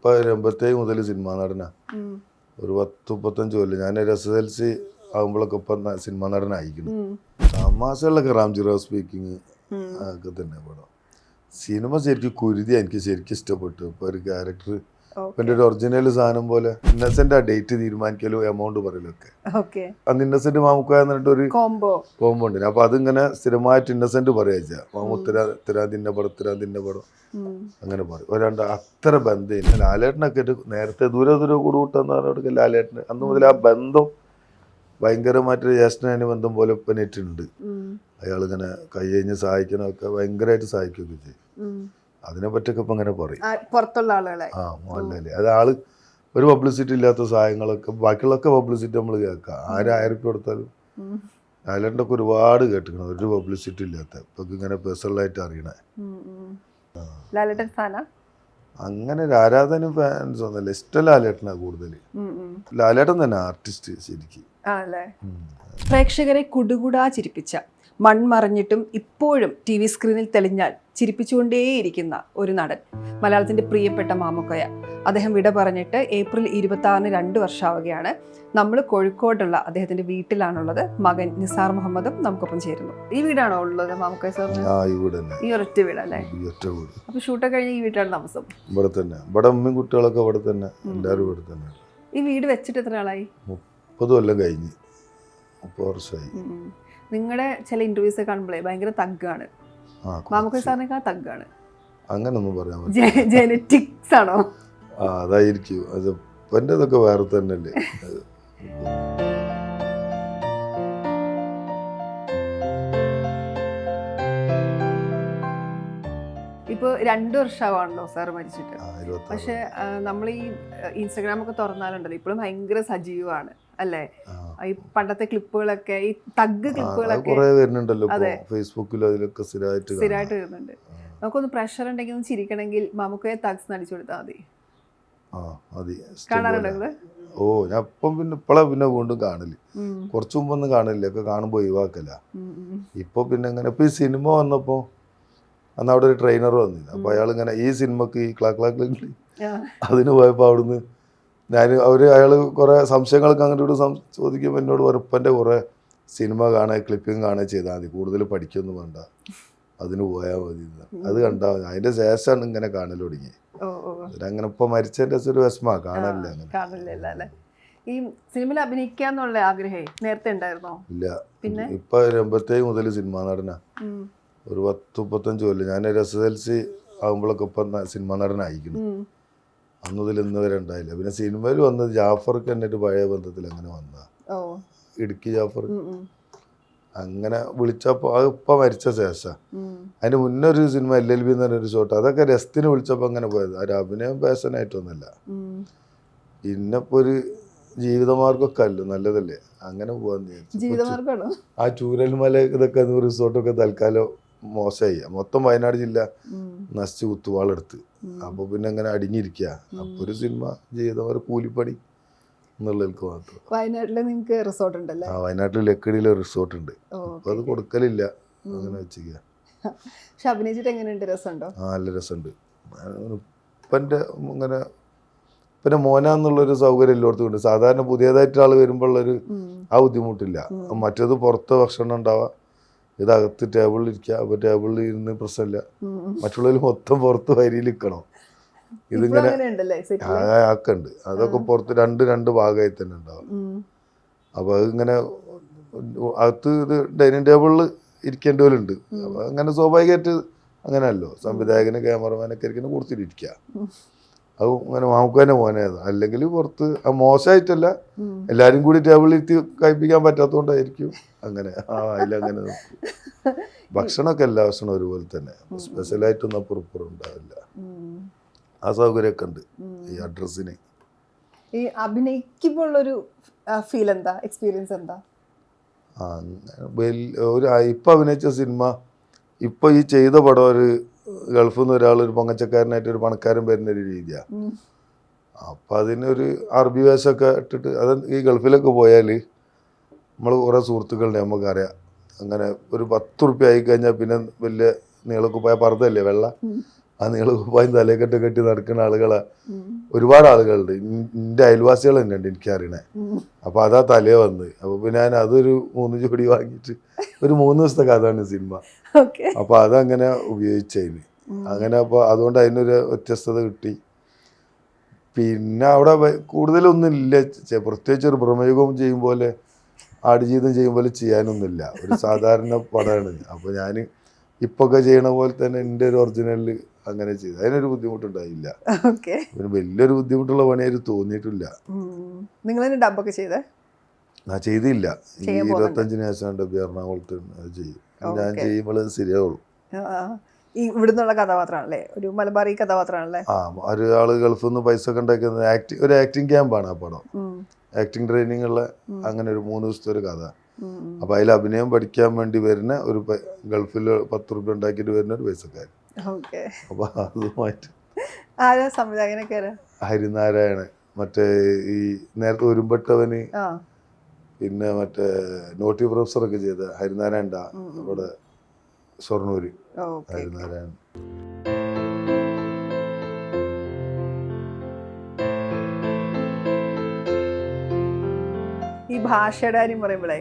ഇപ്പൊ 87 മുതൽ സിനിമാ നടനാ. ഒരു 10-35 കൊല്ലം. ഞാൻ SSLC ആകുമ്പോഴൊക്കെ ഇപ്പം സിനിമാ നടനായിരിക്കുന്നു. തമാശകളിലൊക്കെ റാംജിറാവ് സ്പീക്കിങ് ഒക്കെ തന്നെ പടം. സിനിമ ശരിക്കും കുരുതി എനിക്ക് ശരിക്കും ഇഷ്ടപ്പെട്ടു. ഇപ്പൊ ഒരു ക്യാരക്ടർ എൻ്റെ ഒരു ഒറിജിനൽ സാധനം പോലെ ഇന്നസെന്റ് ആ ഡേറ്റ് തീരുമാനിക്കലും എമൗണ്ട് പറയലൊക്കെ. അന്ന് ഇന്നസെന്റ് മാമുക്ക എന്നിട്ട് ഒരു കോംബോ ഉണ്ട്. അപ്പൊ അതിങ്ങനെ സ്ഥിരമായിട്ട് ഇന്നസെന്റ് പറയാ തിരാതിന്റെ പടം അങ്ങനെ പറയും. ഒരാണ്ട് അത്ര ബന്ധം. ലാലേട്ടനൊക്കെ നേരത്തെ ദൂരെ കൂടുകൂട്ടെന്ന് ലാലേട്ടന് അന്ന് മുതൽ ആ ബന്ധം ഭയങ്കരമായിട്ടൊരു ജ്യേഷ്ഠനുബന്ധം പോലെ ഇപ്പനിട്ടുണ്ട്. അയാളിങ്ങനെ കൈ കഴിഞ്ഞ് സഹായിക്കണമൊക്കെ ഭയങ്കരമായിട്ട് സഹായിക്കുകയൊക്കെ ചെയ്യും. അതിനെ പറ്റിയൊക്കെ ഇപ്പൊ അങ്ങനെ പറയും പുറത്തുള്ള ആളുകളെ. മോഹൻലാല് അത് ആള് ഒരു പബ്ലിസിറ്റി ഇല്ലാത്ത സഹായങ്ങളൊക്കെ ബാക്കിയുള്ളൊക്കെ പബ്ലിസിറ്റി നമ്മൾ കേൾക്കാം. 1000 കൊടുത്താലും ലാലേട്ടൻ്റെ ഒക്കെ ഒരുപാട് കേട്ടിക്കണം. ഒരു പബ്ലിസിറ്റി ഇല്ലാത്ത ഇപ്പൊ ഇങ്ങനെ പേഴ്സണലായിട്ട് അറിയണേ. ലാലേട്ടൻ ഫാനാ? അങ്ങനെ ഒരു ആരാധന ഫാൻസ് ഒന്നല്ല, ഇഷ്ടം ലാലേട്ടനാ കൂടുതൽ. ലാലേട്ടൻ തന്നെ ആർട്ടിസ്റ്റ് ശരിക്കും. പ്രേക്ഷകരെ കുടുകുടാ ചിരിപ്പിച്ച മൺമറഞ്ഞിട്ടും ഇപ്പോഴും TV സ്ക്രീനിൽ തെളിഞ്ഞാൽ ചിരിപ്പിച്ചുകൊണ്ടേയിരിക്കുന്ന ഒരു നടൻ, മലയാളത്തിൻ്റെ പ്രിയപ്പെട്ട മാമുക്കോയ. അദ്ദേഹം വിട പറഞ്ഞിട്ട് ഏപ്രിൽ 26-ന് 2 വർഷമാവുകയാണ്. നമ്മൾ കോഴിക്കോടുള്ള അദ്ദേഹത്തിൻ്റെ വീട്ടിലാണുള്ളത്. മകൻ നിസാർ മുഹമ്മദും നമുക്കൊപ്പം ചേരുന്നു. ഈ വീടാണോ ഉള്ളത് മാമുക്കോയ സാറിന്? ഈ ഒരൊറ്റ വീടല്ലേ? അപ്പൊ ഷൂട്ടൊക്കെ കഴിഞ്ഞ് ഈ വീട്ടിലാണ് താമസം? ഇവിടെ തന്നെ. ഇവിടെ അമ്മയും കുട്ടികളൊക്കെ ഇവിടെ തന്നെ, എല്ലാവരും ഇവിടെ തന്നെ. ഈ വീട് വെച്ചിട്ട് എത്ര നാളായി? 30 കൊല്ലം കഴിഞ്ഞ്, 30 വർഷമായി. നിങ്ങളുടെ ചില ഇന്റർവ്യൂസ് കാണുമ്പോഴേ ഭയങ്കര തഗ്ഗാണ്. മാമുക്കോയ സാറിനേക്കാൾ തഗ്ഗാണ്. അങ്ങനൊന്നും പറയാൻ പറ്റില്ല. ജെനറ്റിക്സ് ആണോ? അതായിരിക്കും. അത് എൻ്റെ ഇതൊക്കെ വേറെ തന്നെയല്ലേ. ഇപ്പോൾ 2 വർഷമാണല്ലോ സാർ മരിച്ചിട്ട്. പക്ഷെ നമ്മൾ ഈ ഇൻസ്റ്റാഗ്രാമൊക്കെ തുറന്നാലുണ്ടല്ലോ ഇപ്പോഴും ഭയങ്കര സജീവമാണ് അല്ലേ? ഈ പണ്ടത്തെ ക്ലിപ്പുകളൊക്കെ, ഈ തഗ് ക്ലിപ്പുകളൊക്കെ വരുന്നുണ്ടല്ലോ ഫേസ്ബുക്കിലും അതിലൊക്കെ സ്ഥിരമായിട്ട് വരുന്നുണ്ട്. നമുക്കൊന്ന് പ്രഷർ ഉണ്ടെങ്കിൽ ഒന്ന് ചിരിക്കണമെങ്കിൽ മാമുക്കോയെ തഗ്സ് അടിച്ചു കൊടുത്താൽ മതി. കാണാറുണ്ടോ? ഓ, ഞാൻ ഇപ്പം പിന്നെ വീണ്ടും കാണല്. കുറച്ചു മുമ്പൊന്നും കാണില്ല, ഒക്കെ കാണുമ്പോ ഒഴിവാക്കല. ഇപ്പൊ പിന്നെ ഇങ്ങനെ ഇപ്പൊ ഈ സിനിമ വന്നപ്പോ അന്ന് അവിടെ ഒരു ട്രെയിനർ വന്നില്ല. അപ്പൊ അയാൾ ഇങ്ങനെ ഈ സിനിമക്ക് ഈ ക്ലാക്ക് അതിന് പോയപ്പോ അവിടുന്ന് അയാൾ കുറെ സംശയങ്ങളൊക്കെ അങ്ങോട്ട് ചോദിക്കുമ്പോൾ എന്നോട് വെറുപ്പൻ്റെ കുറെ സിനിമ കാണുക, ക്ലിപ്പിങ് കാണുക ചെയ്താൽ മതി, കൂടുതൽ പഠിക്കൊന്നും വേണ്ട, അതിന് പോയാൽ മതി. അത് കണ്ടാൽ മതി. അതിന്റെ ശേഷമാണ് ഇങ്ങനെ കാണൽ തുടങ്ങി. അങ്ങനെ ഇപ്പൊ മരിച്ചതിന്റെ ഒരു വിഷമ കാണലില്ല. ഈ സിനിമയിൽ അഭിനയിക്കാന്നുള്ള ആഗ്രഹം നേരത്തെ ഉണ്ടായിരുന്നോ? ഇല്ല. ഇപ്പൊ 87 മുതൽ സിനിമാ നടനാ. ഒരു 10-35 കൊല്ലം. ഞാൻ SSLC ആകുമ്പോഴൊക്കെ ഇപ്പം സിനിമാ നടനായിരിക്കുന്നു. അന്ന് മുതൽ ഇന്ന് വരെ ഉണ്ടായില്ല. പിന്നെ സിനിമയിൽ വന്നത് ജാഫർക്ക് തന്നെ ഒരു പഴയ ബന്ധത്തിൽ അങ്ങനെ വന്ന ഇടുക്കി ജാഫർ അങ്ങനെ വിളിച്ചപ്പോ അത് ഇപ്പൊ മരിച്ച ശേഷം. അതിന് മുന്നേ ഒരു സിനിമ LLB എന്ന് പറഞ്ഞൊരു ഷോട്ട്, അതൊക്കെ രസത്തിന് വിളിച്ചപ്പോ അങ്ങനെ പോയത്. ഒരു അഭിനയം പാഷനായിട്ടൊന്നുമല്ല. പിന്നെപ്പോ ഒരു ജീവിതമാർഗമൊക്കെ അല്ലോ നല്ലതല്ലേ, അങ്ങനെ പോവാന്ന്. ആ ചൂരൽമല ഇതൊക്കെ റിസോർട്ടൊക്കെ തൽക്കാലം മോശമായി. മൊത്തം വയനാട് ജില്ല നശിച്ച് കുത്തുവാളെടുത്ത്. അപ്പൊ പിന്നെ അങ്ങനെ അടിഞ്ഞിരിക്കുക. അപ്പൊ ഒരു സിനിമ ജീവിതം ഒരു കൂലിപ്പണി എന്നുള്ളതിലേക്ക് മാത്രം. വയനാട്ടില് നിങ്ങൾക്ക് റിസോർട്ട് ഉണ്ടല്ലേ? വയനാട്ടിൽ ലക്കിടിയിലെ റിസോർട്ട് ഉണ്ട്. അപ്പൊ അത് കൊടുക്കലില്ല, അങ്ങനെ വെച്ചിരിക്കുക. അഭിനയിച്ചിട്ട് എങ്ങനെയുണ്ട്? രസമുണ്ടോ? നല്ല രസമുണ്ട്. ഇപ്പൻ്റെ ഇങ്ങനെ പിന്നെ മോനാന്നുള്ളൊരു സൗകര്യം എല്ലായിടത്തും ഉണ്ട്. സാധാരണ പുതിയതായിട്ട് ആൾ വരുമ്പോഴുള്ളൊരു ആ ബുദ്ധിമുട്ടില്ല. മറ്റേത് പുറത്ത് ഭക്ഷണം ഉണ്ടാവാം, ഇതകത്ത് ടേബിളിൽ ഇരിക്കുക. അപ്പൊ ടേബിളിൽ ഇരുന്ന് പ്രശ്നമില്ല. മറ്റുള്ളവർ മൊത്തം പുറത്ത് വരിയിൽ നിൽക്കണം. ഇതിങ്ങനെ ആക്കുണ്ട്. അതൊക്കെ പുറത്ത് രണ്ട് ഭാഗമായി തന്നെ ഉണ്ടാവും. അപ്പൊ അതിങ്ങനെ അകത്ത് ഇത് ഡൈനിങ് ടേബിളിൽ ഇരിക്കേണ്ട പോലെ ഉണ്ട്. അപ്പൊ അങ്ങനെ സ്വാഭാവികമായിട്ട് അങ്ങനെയല്ലോ, സംവിധായകന് ക്യാമറമാനൊക്കെ ഇരിക്കുന്ന കൊടുത്തിട്ടിരിക്കുക. അത് അങ്ങനെ മാമുക്കോനെ മോനായത്. അല്ലെങ്കിൽ പുറത്ത് മോശമായിട്ടല്ല, എല്ലാരും കൂടി ടേബിളിൽ ഇരുത്തി കഴിപ്പിക്കാൻ പറ്റാത്തതുകൊണ്ടായിരിക്കും അങ്ങനെ. അതിലങ്ങനെ ഭക്ഷണമൊക്കെ എല്ലാ ഭക്ഷണം ഒരുപോലെ തന്നെ, സ്പെഷ്യലായിട്ടൊന്നും അപ്പുറപ്പുറം ഉണ്ടാവില്ല. ആ സൗകര്യമൊക്കെ ഉണ്ട് ഈ അഡ്രസ്സിന്. ഈ അഭിനയിക്കുമ്പോഴുള്ളൊരു ഫീൽ എന്താ, എക്സ്പീരിയൻസ് എന്താ? ഇപ്പൊ അഭിനയിച്ച സിനിമ ഇപ്പൊ ഈ ചെയ്ത പടം ഒരു ഗൾഫിൽ നിന്ന് ഒരാൾ ഒരു പൊങ്ങച്ചക്കാരനായിട്ട് ഒരു പണക്കാരൻ വരുന്നൊരു രീതിയാണ്. അപ്പം അതിനൊരു അറബി വേഷമൊക്കെ ഇട്ടിട്ട് അത് ഈ ഗൾഫിലൊക്കെ പോയാൽ നമ്മൾ കുറേ സുഹൃത്തുക്കളുടെ നമുക്കറിയാം. അങ്ങനെ ഒരു 10 ഉറുപ്പ്യ ആയി കഴിഞ്ഞാൽ പിന്നെ വലിയ നീളൊക്കെ പോയ പർദ്ദല്ലേ വെള്ള, ആ നീളക്കുപ്പായും തലക്കെട്ട് കെട്ടി നടക്കുന്ന ആളുകളാ ഒരുപാട് ആളുകളുണ്ട്. എൻ്റെ അയൽവാസികൾ തന്നെ ഉണ്ട് എനിക്കറിയണേ. അപ്പോൾ അതാ തലേ വന്ന്. അപ്പോൾ പിന്നെ ഞാൻ അതൊരു 3 ജോഡി വാങ്ങിയിട്ട് ഒരു 3 ദിവസത്തെ കഥയാണ് സിനിമ. അപ്പോൾ അതങ്ങനെ ഉപയോഗിച്ചതിന് അങ്ങനെ. അപ്പോൾ അതുകൊണ്ട് അതിനൊരു വ്യത്യസ്തത കിട്ടി. പിന്നെ അവിടെ കൂടുതലൊന്നും ഇല്ല, പ്രത്യേകിച്ച് ഒരു ഭ്രമയുഗം ചെയ്യും പോലെ ആടുജീവിതം ചെയ്യും പോലെ ചെയ്യാനൊന്നുമില്ല. ഒരു സാധാരണ പടമാണ്. അപ്പോൾ ഞാൻ ഇപ്പൊക്കെ ചെയ്യണ പോലെ തന്നെ എൻ്റെ ഒരു ഒറിജിനലിൽ അങ്ങനെ ചെയ്തു. അതിനൊരു ബുദ്ധിമുട്ടുണ്ടായില്ല. പിന്നെ വലിയൊരു ബുദ്ധിമുട്ടുള്ള പണിയായിട്ട് തോന്നിയിട്ടില്ല. നിങ്ങൾ ഡബൊക്കെ ചെയ്തേ? ഞാൻ ചെയ്തില്ല. ഈ 25 ശേഷം ഡബ് എറണാകുളത്ത് അത് ചെയ്യും. ഞാൻ ചെയ്യുമ്പോൾ അത് ശരിയാവുള്ളൂ. ഇവിടുന്നുള്ള കഥാപാത്രമാണല്ലേ, ഒരു മലബാറി കഥാപാത്രമാണല്ലേ? ഒരാള് ഗൾഫിൽ നിന്ന് പൈസ ഒക്കെ ഉണ്ടാക്കുന്നത് ഒരു ആക്ടിങ് ക്യാമ്പാണ് ആ പടം. ആക്ടിങ് ട്രെയിനിങ് ഉള്ള അങ്ങനെ ഒരു 3 ദിവസത്തെ ഒരു കഥ. അപ്പൊ അതിൽ അഭിനയം പഠിക്കാൻ വേണ്ടി വരുന്ന ഒരു ഗൾഫിൽ 10 രൂപ ഉണ്ടാക്കിയിട്ട് വരുന്ന ഒരു പൈസക്കാരൻ. അപ്പൊ അതുമായിട്ട് ഹരിനാരായണൻ, മറ്റേ ഈ നേരത്തെ ഒരുമ്പെട്ടവന്, പിന്നെ മറ്റേ നോട്ടി പ്രൊഫസറൊക്കെ ചെയ്ത ഹരിനാരായണ ഇവിടെ ഷൊർണൂര് ഹരിനാരായണൻ. ഈ ഭാഷയുടെ കാര്യം പറയുമ്പോഴേ,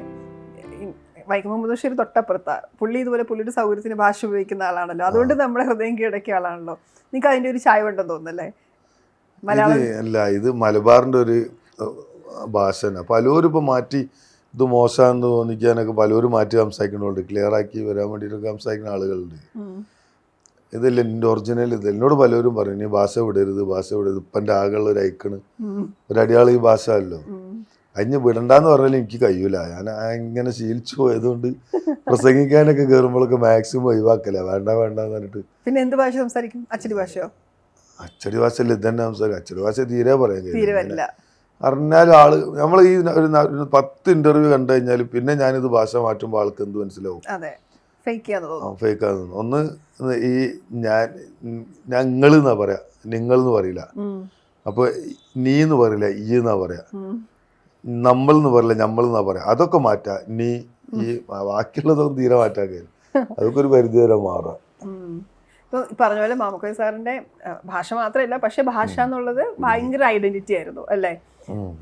വൈക്കം മുഹമ്മദ് ബഷീർ തൊട്ടപ്പുറത്താ. പുള്ളി ഇതുപോലെ പുള്ളിയുടെ സൗകര്യത്തിന് ഭാഷ ഉപയോഗിക്കുന്ന ആളാണല്ലോ, അതുകൊണ്ട് നമ്മുടെ ഹൃദയം കീഴടക്കിയ ആളാണല്ലോ. നിങ്ങൾക്ക് അതിന്റെ ഒരു ചായ ഉണ്ടെന്ന് തോന്നുന്നല്ലേ? മലയാളം അല്ല, ഇത് മലബാറിന്റെ ഒരു ഭാഷയാണ്. പലരും ഇപ്പൊ മാറ്റി ഇത് മോശമാണെന്ന് തോന്നിക്കാനൊക്കെ പലരും മാറ്റി സംസാരിക്കുന്നുണ്ട്. ക്ലിയർ ആക്കി വരാൻ വേണ്ടിയിട്ടൊക്കെ സംസാരിക്കുന്ന ആളുകളുണ്ട്. ഇതല്ല എൻ്റെ ഒറിജിനൽ. ഇത് എന്നോട് പലരും പറയും നീ ഭാഷ വിടരുത്, ഭാഷ വിടരുത്. ഇപ്പം എൻ്റെ ആകെയുള്ള ഒരു ഐക്കണ്, ഒരു അടിയാൾ ഈ ഭാഷ അല്ലോ. അതിന് വിടണ്ടെന്ന് പറഞ്ഞാൽ എനിക്ക് കഴിയൂല. ഞാൻ ഇങ്ങനെ ശീലിച്ചു പോയതുകൊണ്ട് പ്രസംഗിക്കാനൊക്കെ കയറുമ്പോഴൊക്കെ മാക്സിമം ഒഴിവാക്കല. വേണ്ട വേണ്ടെന്ന് പറഞ്ഞിട്ട്. പിന്നെ എന്ത് ഭാഷ സംസാരിക്കും? അച്ചടി ഭാഷയോ? അച്ചടി ഭാഷയല്ല ഇതന്നെ സംസാരിക്കും. അച്ചടി ഭാഷ തീരെ പറയാൻ കഴിയില്ല. അറിഞ്ഞാൽ ആള് നമ്മൾ ഈ ഒരു 10 ഇന്റർവ്യൂ കണ്ടു കഴിഞ്ഞാൽ പിന്നെ ഞാനിത് ഭാഷ മാറ്റുമ്പോൾ ആൾക്ക് എന്ത് മനസ്സിലാവും? ഫേക്കാന്ന്. ഒന്ന് ഈ ഞങ്ങൾ എന്നാ പറയാ, നിങ്ങൾ എന്ന് പറയില്ല. അപ്പൊ നീ എന്ന് പറയില്ല, ഈ എന്നാ പറയാ. നമ്മൾ എന്ന് പറയില്ല, നമ്മൾ എന്നാ പറയാ. അതൊക്കെ മാറ്റാ. നീ ഈ ബാക്കിയുള്ളതൊന്നും തീരെ മാറ്റാൻ കഴിയും. അതൊക്കെ ഒരു പരിധി വരെ മാറാം. ഇപ്പോൾ പറഞ്ഞ പോലെ മാമുക്കോയ സാറിന്റെ ഭാഷ മാത്രമല്ല, പക്ഷെ ഭാഷ എന്നുള്ളത് ഭയങ്കര ഐഡന്റിറ്റി ആയിരുന്നു അല്ലേ?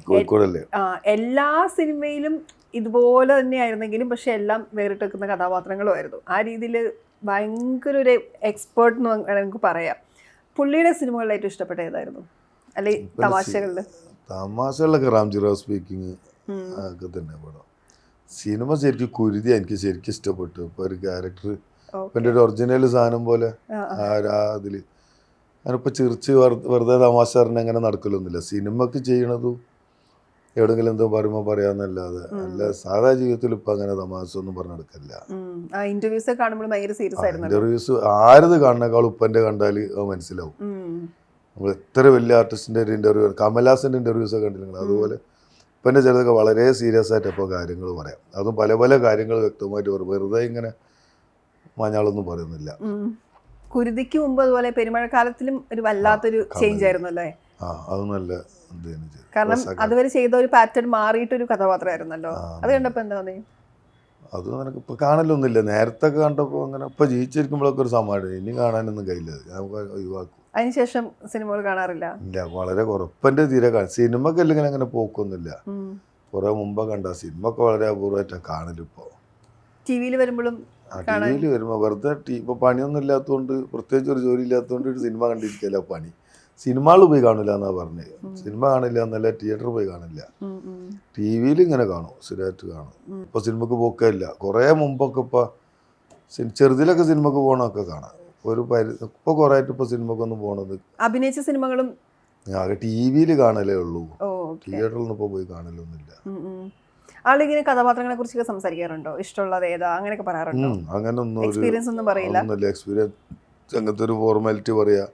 കോഴിക്കോടല്ലേ? എല്ലാ സിനിമയിലും ഇതുപോലെ തന്നെയായിരുന്നെങ്കിലും പക്ഷെ എല്ലാം വേറിട്ട് വെക്കുന്ന കഥാപാത്രങ്ങളുമായിരുന്നു. ആ രീതിയിൽ ഭയങ്കര ഒരു എക്സ്പേർട്ട് എന്ന് നമുക്ക് പറയാം. പുള്ളിയുടെ സിനിമകളിൽ ഏറ്റവും ഇഷ്ടപ്പെട്ട ഏതായിരുന്നു? അല്ലെ തമാശകളിലൊക്കെ റാംജി റാവ് സ്പീക്കിങ് ഒക്കെ തന്നെ പടം. സിനിമ ശരിക്കും കുരുതി എനിക്ക് ശരിക്കും ഇഷ്ടപ്പെട്ടു. ഇപ്പൊ ഒരു ക്യാരക്ടർ എൻ്റെ ഒരു ഒറിജിനൽ സാധനം പോലെ അതില് ഞാനിപ്പോൾ ചിരിച്ച് വെറുതെ തമാശ പറഞ്ഞ അങ്ങനെ നടക്കലൊന്നുമില്ല. സിനിമക്ക് ചെയ്യണതും എവിടെങ്കിലും എന്തോ പറയുമ്പോൾ പറയാന്നല്ലാതെ അല്ല സാധാ ജീവിതത്തിൽ ഇപ്പൊ അങ്ങനെ തമാശ ഒന്നും പറഞ്ഞെടുക്കില്ല. ഇന്റർവ്യൂസ് ആരത് കാണുന്നേക്കാളും ഉപ്പൻ്റെ കണ്ടാൽ അത് മനസ്സിലാവും. നമ്മൾ എത്ര വലിയ ആർട്ടിസ്റ്റിന്റെ ഒരു ഇന്റർവ്യൂ, കമൽഹാസന്റെ ഇന്റർവ്യൂസ് ഒക്കെ കണ്ടില്ലെങ്കിൽ അതുപോലെ ഉപ്പൻ്റെ ചിലതൊക്കെ വളരെ സീരിയസ് ആയിട്ട് ഇപ്പോൾ കാര്യങ്ങൾ പറയാം. അതും പല പല കാര്യങ്ങൾ വ്യക്തമായിട്ട് പറയും. വെറുതെ ഇങ്ങനെ മഞ്ഞാളൊന്നും പറയുന്നില്ല. കുരുതിക്ക് മുമ്പ് അതുപോലെ പെരുമഴക്കാലത്തിലും ഒരു വല്ലാത്തൊരു ചേഞ്ച് ആയിരുന്നു അല്ലേ? അത് നല്ല കാരണം അതുവരെ ചെയ്ത ഒരു പാറ്റേൺ മാറിയിട്ടൊരു കഥാപാത്രമായിരുന്നല്ലോ. അത് കണ്ടപ്പോ എന്താ തോന്നി? അത് നിനക്ക് ഇപ്പൊ കാണലൊന്നുമില്ല. നേരത്തെ കണ്ടപ്പോ അങ്ങനെ ഇപ്പൊ ജീവിച്ചിരിക്കുമ്പോഴൊക്കെ ഒരു സമാധാനം. ഇനി കാണാനൊന്നും കഴിയില്ല, നമുക്ക് ഒഴിവാക്കും. അതിനുശേഷം സിനിമകൾ കാണാറില്ല? ഇല്ല, വളരെ കുറപ്പന്റെ തീരെ കാണും. സിനിമക്ക് അല്ലെങ്കിൽ അങ്ങനെ പോക്കൊന്നുമില്ല. കുറെ മുമ്പ് കണ്ട സിനിമ ഒക്കെ വളരെ അപൂർവമായിട്ടാണ് കാണലിപ്പോ. ടിവിയിൽ വരുമ്പോഴും ടിവിയിൽ വരുമ്പോ വെറുതെ ഇപ്പൊ പണിയൊന്നും ഇല്ലാത്തതുകൊണ്ട്, പ്രത്യേകിച്ച് ഒരു ജോലി ഇല്ലാത്തതുകൊണ്ട് ഒരു സിനിമ കണ്ടിരിക്കല്ല പണി. സിനിമകൾ പോയി കാണില്ല എന്നാ പറഞ്ഞത്. സിനിമ കാണില്ല എന്നല്ല, തിയേറ്ററിൽ പോയി കാണില്ല. ടിവിയിൽ ഇങ്ങനെ കാണും, സ്ഥിരമായിട്ട് കാണും. ഇപ്പൊ സിനിമക്ക് പോക്കില്ല. കുറെ മുമ്പൊക്കെ ഇപ്പൊ ചെറുതിലൊക്കെ സിനിമക്ക് പോകണമൊക്കെ കാണാം. ഒരു ഇപ്പൊ കുറെ ആയിട്ട് ഇപ്പൊ സിനിമക്കൊന്നും പോണത് അഭിനയിച്ച സിനിമകളും ടിവിയിൽ കാണലേ ഉള്ളൂ. തിയേറ്ററിൽ ഇപ്പൊ പോയി കാണലൊന്നുമില്ല. ആളിങ്ങനെ കഥാപാത്രങ്ങളെ കുറിച്ചൊക്കെ സംസാരിക്കാറുണ്ടോ? ഇഷ്ടമുള്ളത് ഏതാ അങ്ങനെയൊക്കെ പറയാറുണ്ടോ? അങ്ങനെ ഒന്നും എക്സ്പീരിയൻസ് ഒന്നും പറയില്ല. എക്സ്പീരിയൻസ് അങ്ങനത്തെ ഒരു ഫോർമാലിറ്റി പറയാ,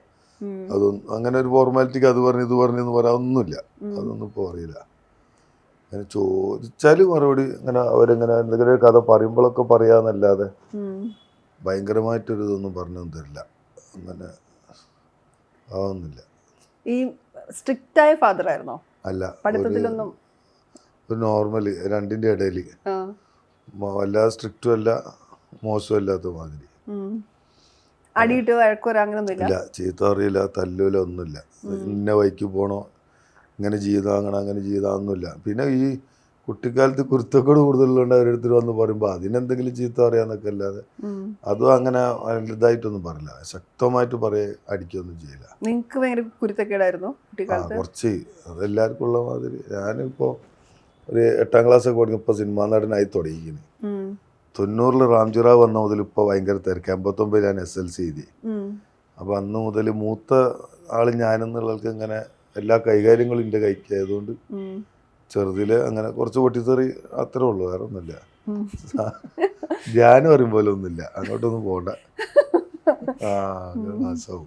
അതൊന്നും അങ്ങനെ ഒരു ഫോർമാലിറ്റിക്ക് അത് പറഞ്ഞു ഇത് പറഞ്ഞു എന്ന് പറയാൻ ഒന്നുമില്ല. അതൊന്നും ഇപ്പോൾ അറിയില്ല. അങ്ങനെ ചോദിച്ചാല് മറുപടി അങ്ങനെ അവരെങ്ങനെ എന്തെങ്കിലും ഒരു കഥ പറയുമ്പോഴൊക്കെ പറയാന്നല്ലാതെ ഭയങ്കരമായിട്ടൊരു ഇതൊന്നും പറഞ്ഞു തരില്ല. അങ്ങനെ ആവുന്നില്ല. ഈ സ്ട്രിക്റ്റ് ആയ ഫാദർ ആയിരുന്നോ? അല്ല, പഠിത്തത്തിലൊന്നും ഒരു നോർമൽ രണ്ടിന്റെ ഇടയിൽ, വല്ലാതെ സ്ട്രിക്റ്റും അല്ല മോശം അല്ലാത്ത മാതിരി. അടിയിട്ട് വഴക്കുറ അങ്ങനൊന്നുമില്ല? ഇല്ല, ചീത്ത അറിയില്ല, തല്ലൂല, ഒന്നുമില്ല. ഇന്ന വഴിക്ക് പോകണോ, ഇങ്ങനെ ജീവിതം അങ്ങനെ ജീവിതമൊന്നുമില്ല. പിന്നെ ഈ കുട്ടിക്കാലത്ത് കുരുത്തക്കേട് കൂടുതലുണ്ട് അവരടുത്ത് വന്ന് പറയുമ്പോൾ അതിനെന്തെങ്കിലും ചീത്ത പറയാന്നൊക്കെ അല്ലാതെ അതും അങ്ങനെ ഇതായിട്ടൊന്നും പറയില്ല. ശക്തമായിട്ട് അടിക്കൊന്നും ചെയ്യില്ല. നിങ്ങൾക്ക് ഭയങ്കര കുരുത്തക്കേടായിരുന്നു കുട്ടിക്കാലത്ത്? കുറച്ച്, അതെല്ലാവർക്കും ഉള്ള മാതിരി. ഞാനിപ്പോൾ ഒരു 8ാം ക്ലാസ്സൊക്കെ പഠിക്കുമ്പോൾ സിനിമാ നടനായി തുടങ്ങിയിരുന്നു. 90 റാംജിറാവ് വന്ന മുതൽ ഇപ്പോൾ ഭയങ്കര തിരക്ക്. 89 ഞാൻ SLC എഴുതി. അപ്പോൾ അന്ന് മുതൽ മൂത്ത ആൾ ഞാനെന്നുള്ളവർക്ക് ഇങ്ങനെ എല്ലാ കൈകാര്യങ്ങളും എൻ്റെ കൈക്കായതുകൊണ്ട് ചെറുതില് അങ്ങനെ കുറച്ച് പൊട്ടിത്തെറി അത്രേ ഉള്ളൂ, വേറെ ഒന്നുമില്ല. ധ്യാനം പറയും പോലെ ഒന്നുമില്ല, അങ്ങോട്ടൊന്നും പോകണ്ട. മാസവും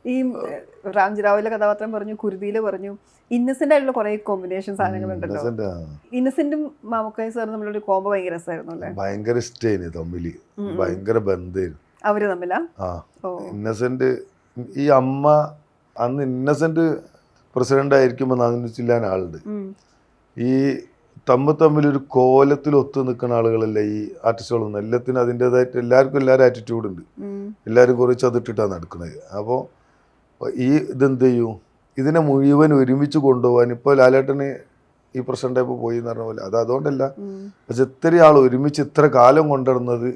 ഈ റാംജിറാവിലെ കഥാപാത്രം പറഞ്ഞു, കുരുതിയില് പറഞ്ഞു, ഇന്നസെന്റ് ആയിട്ടുള്ള കുറെ കോമ്പിനേഷൻ സാധനങ്ങളുണ്ടല്ലോ. ഇന്നസെന്റും മാമുക്കോയ സാറും തമ്മിലുള്ള കോംബോ ഭയങ്കര രസമായിരുന്നു അല്ലേ? ഭയങ്കര ഇഷ്ടമായിരുന്നു തമ്മില്, ഭയങ്കര ബന്ധമായിരുന്നു അവര് തമ്മിലാ. ഇന്നസെന്റ് ഈ അമ്മ അന്ന് ഇന്നസെന്റ് പ്രസിഡന്റ് ആയിരിക്കുമ്പോൾ നാഗിച്ചില്ലാൻ ആളുണ്ട്. ഈ തമ്മിലൊരു കോലത്തിൽ ഒത്തു നിൽക്കുന്ന ആളുകളല്ല ഈ ആർട്ടിസ്റ്റുകളൊന്നും. എല്ലാത്തിനും അതിൻ്റെതായിട്ട് എല്ലാവർക്കും ആറ്റിറ്റ്യൂഡ് ഉണ്ട്. എല്ലാവരും കുറച്ച് അതിട്ടിട്ടാണ് നടക്കുന്നത്. അപ്പോൾ ഈ ഇതെന്ത് ചെയ്യും, ഇതിനെ മുഴുവൻ ഒരുമിച്ച് കൊണ്ടുപോകാൻ ഇപ്പോൾ ലാലേട്ടന് ഈ പ്രസിഡന്റായപ്പോൾ പോയി എന്ന് പറഞ്ഞ പോലെ അതുകൊണ്ടല്ല, പക്ഷെ ഇത്രയും ആൾ ഒരുമിച്ച് ഇത്ര കാലം കൊണ്ടുവരുന്നത്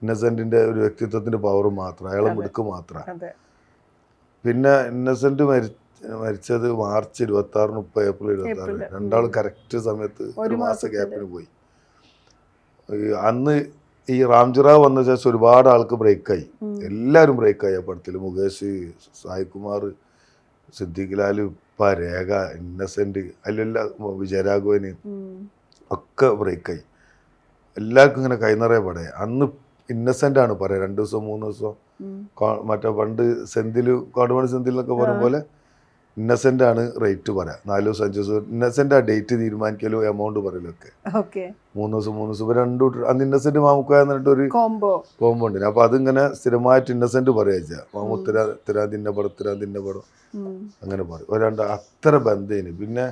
ഇന്നസെന്റിന്റെ ഒരു വ്യക്തിത്വത്തിന്റെ പവർ മാത്രം, അയാളെ മിടുക്ക് മാത്രമാണ്. പിന്നെ ഇന്നസെന്റ് മരിച്ചത് മാർച്ച് 26, ഇപ്പോൾ ഏപ്രിൽ 26. രണ്ടാളും കറക്റ്റ് സമയത്ത് ഒരു മാസം ഗ്യാപ്പിന് പോയി. അന്ന് ഈ റാംജിറാവ് വന്ന ശേഷം ഒരുപാട് ആൾക്ക് ബ്രേക്കായി, എല്ലാവരും ബ്രേക്കായി ആ പടത്തിൽ. മുകേഷ്, സായികുമാർ, സിദ്ദീഖ് ലാൽ, രേഖ, ഇന്നസെന്റ്, അതിലെല്ലാം വിജയരാഘവന് ഒക്കെ ബ്രേക്കായി. എല്ലാവർക്കും ഇങ്ങനെ കൈനിറയെ പടയെ. അന്ന് ഇന്നസെന്റ് ആണ് പറയാം 2 ദിവസം 3 ദിവസം. മറ്റേ പണ്ട് സെന്തില് കോടമണി സെന്തിലൊക്കെ പറഞ്ഞ പോലെ ഇന്നസെന്റ് ആണ് റേറ്റ് പറയാം. 4 ദിവസം 5 ദിവസം ഇന്നസെന്റ് ആ ഡേറ്റ് തീരുമാനിക്കലും എമൗണ്ട് പറയലൊക്കെ. 3 ദിവസം 3 ദിവസം രണ്ടു. അന്ന് ഇന്നസെന്റ് മാമുക്കോയ എന്നിട്ട് ഒരു കോംബോ ഉണ്ട്. അപ്പൊ അതിങ്ങനെ സ്ഥിരമായിട്ട് ഇന്നസെന്റ് പറയാ, മാമു തിരാതിന്റെ പടം അങ്ങനെ പറയും. അത്ര ബന്ധേന്. പിന്നെ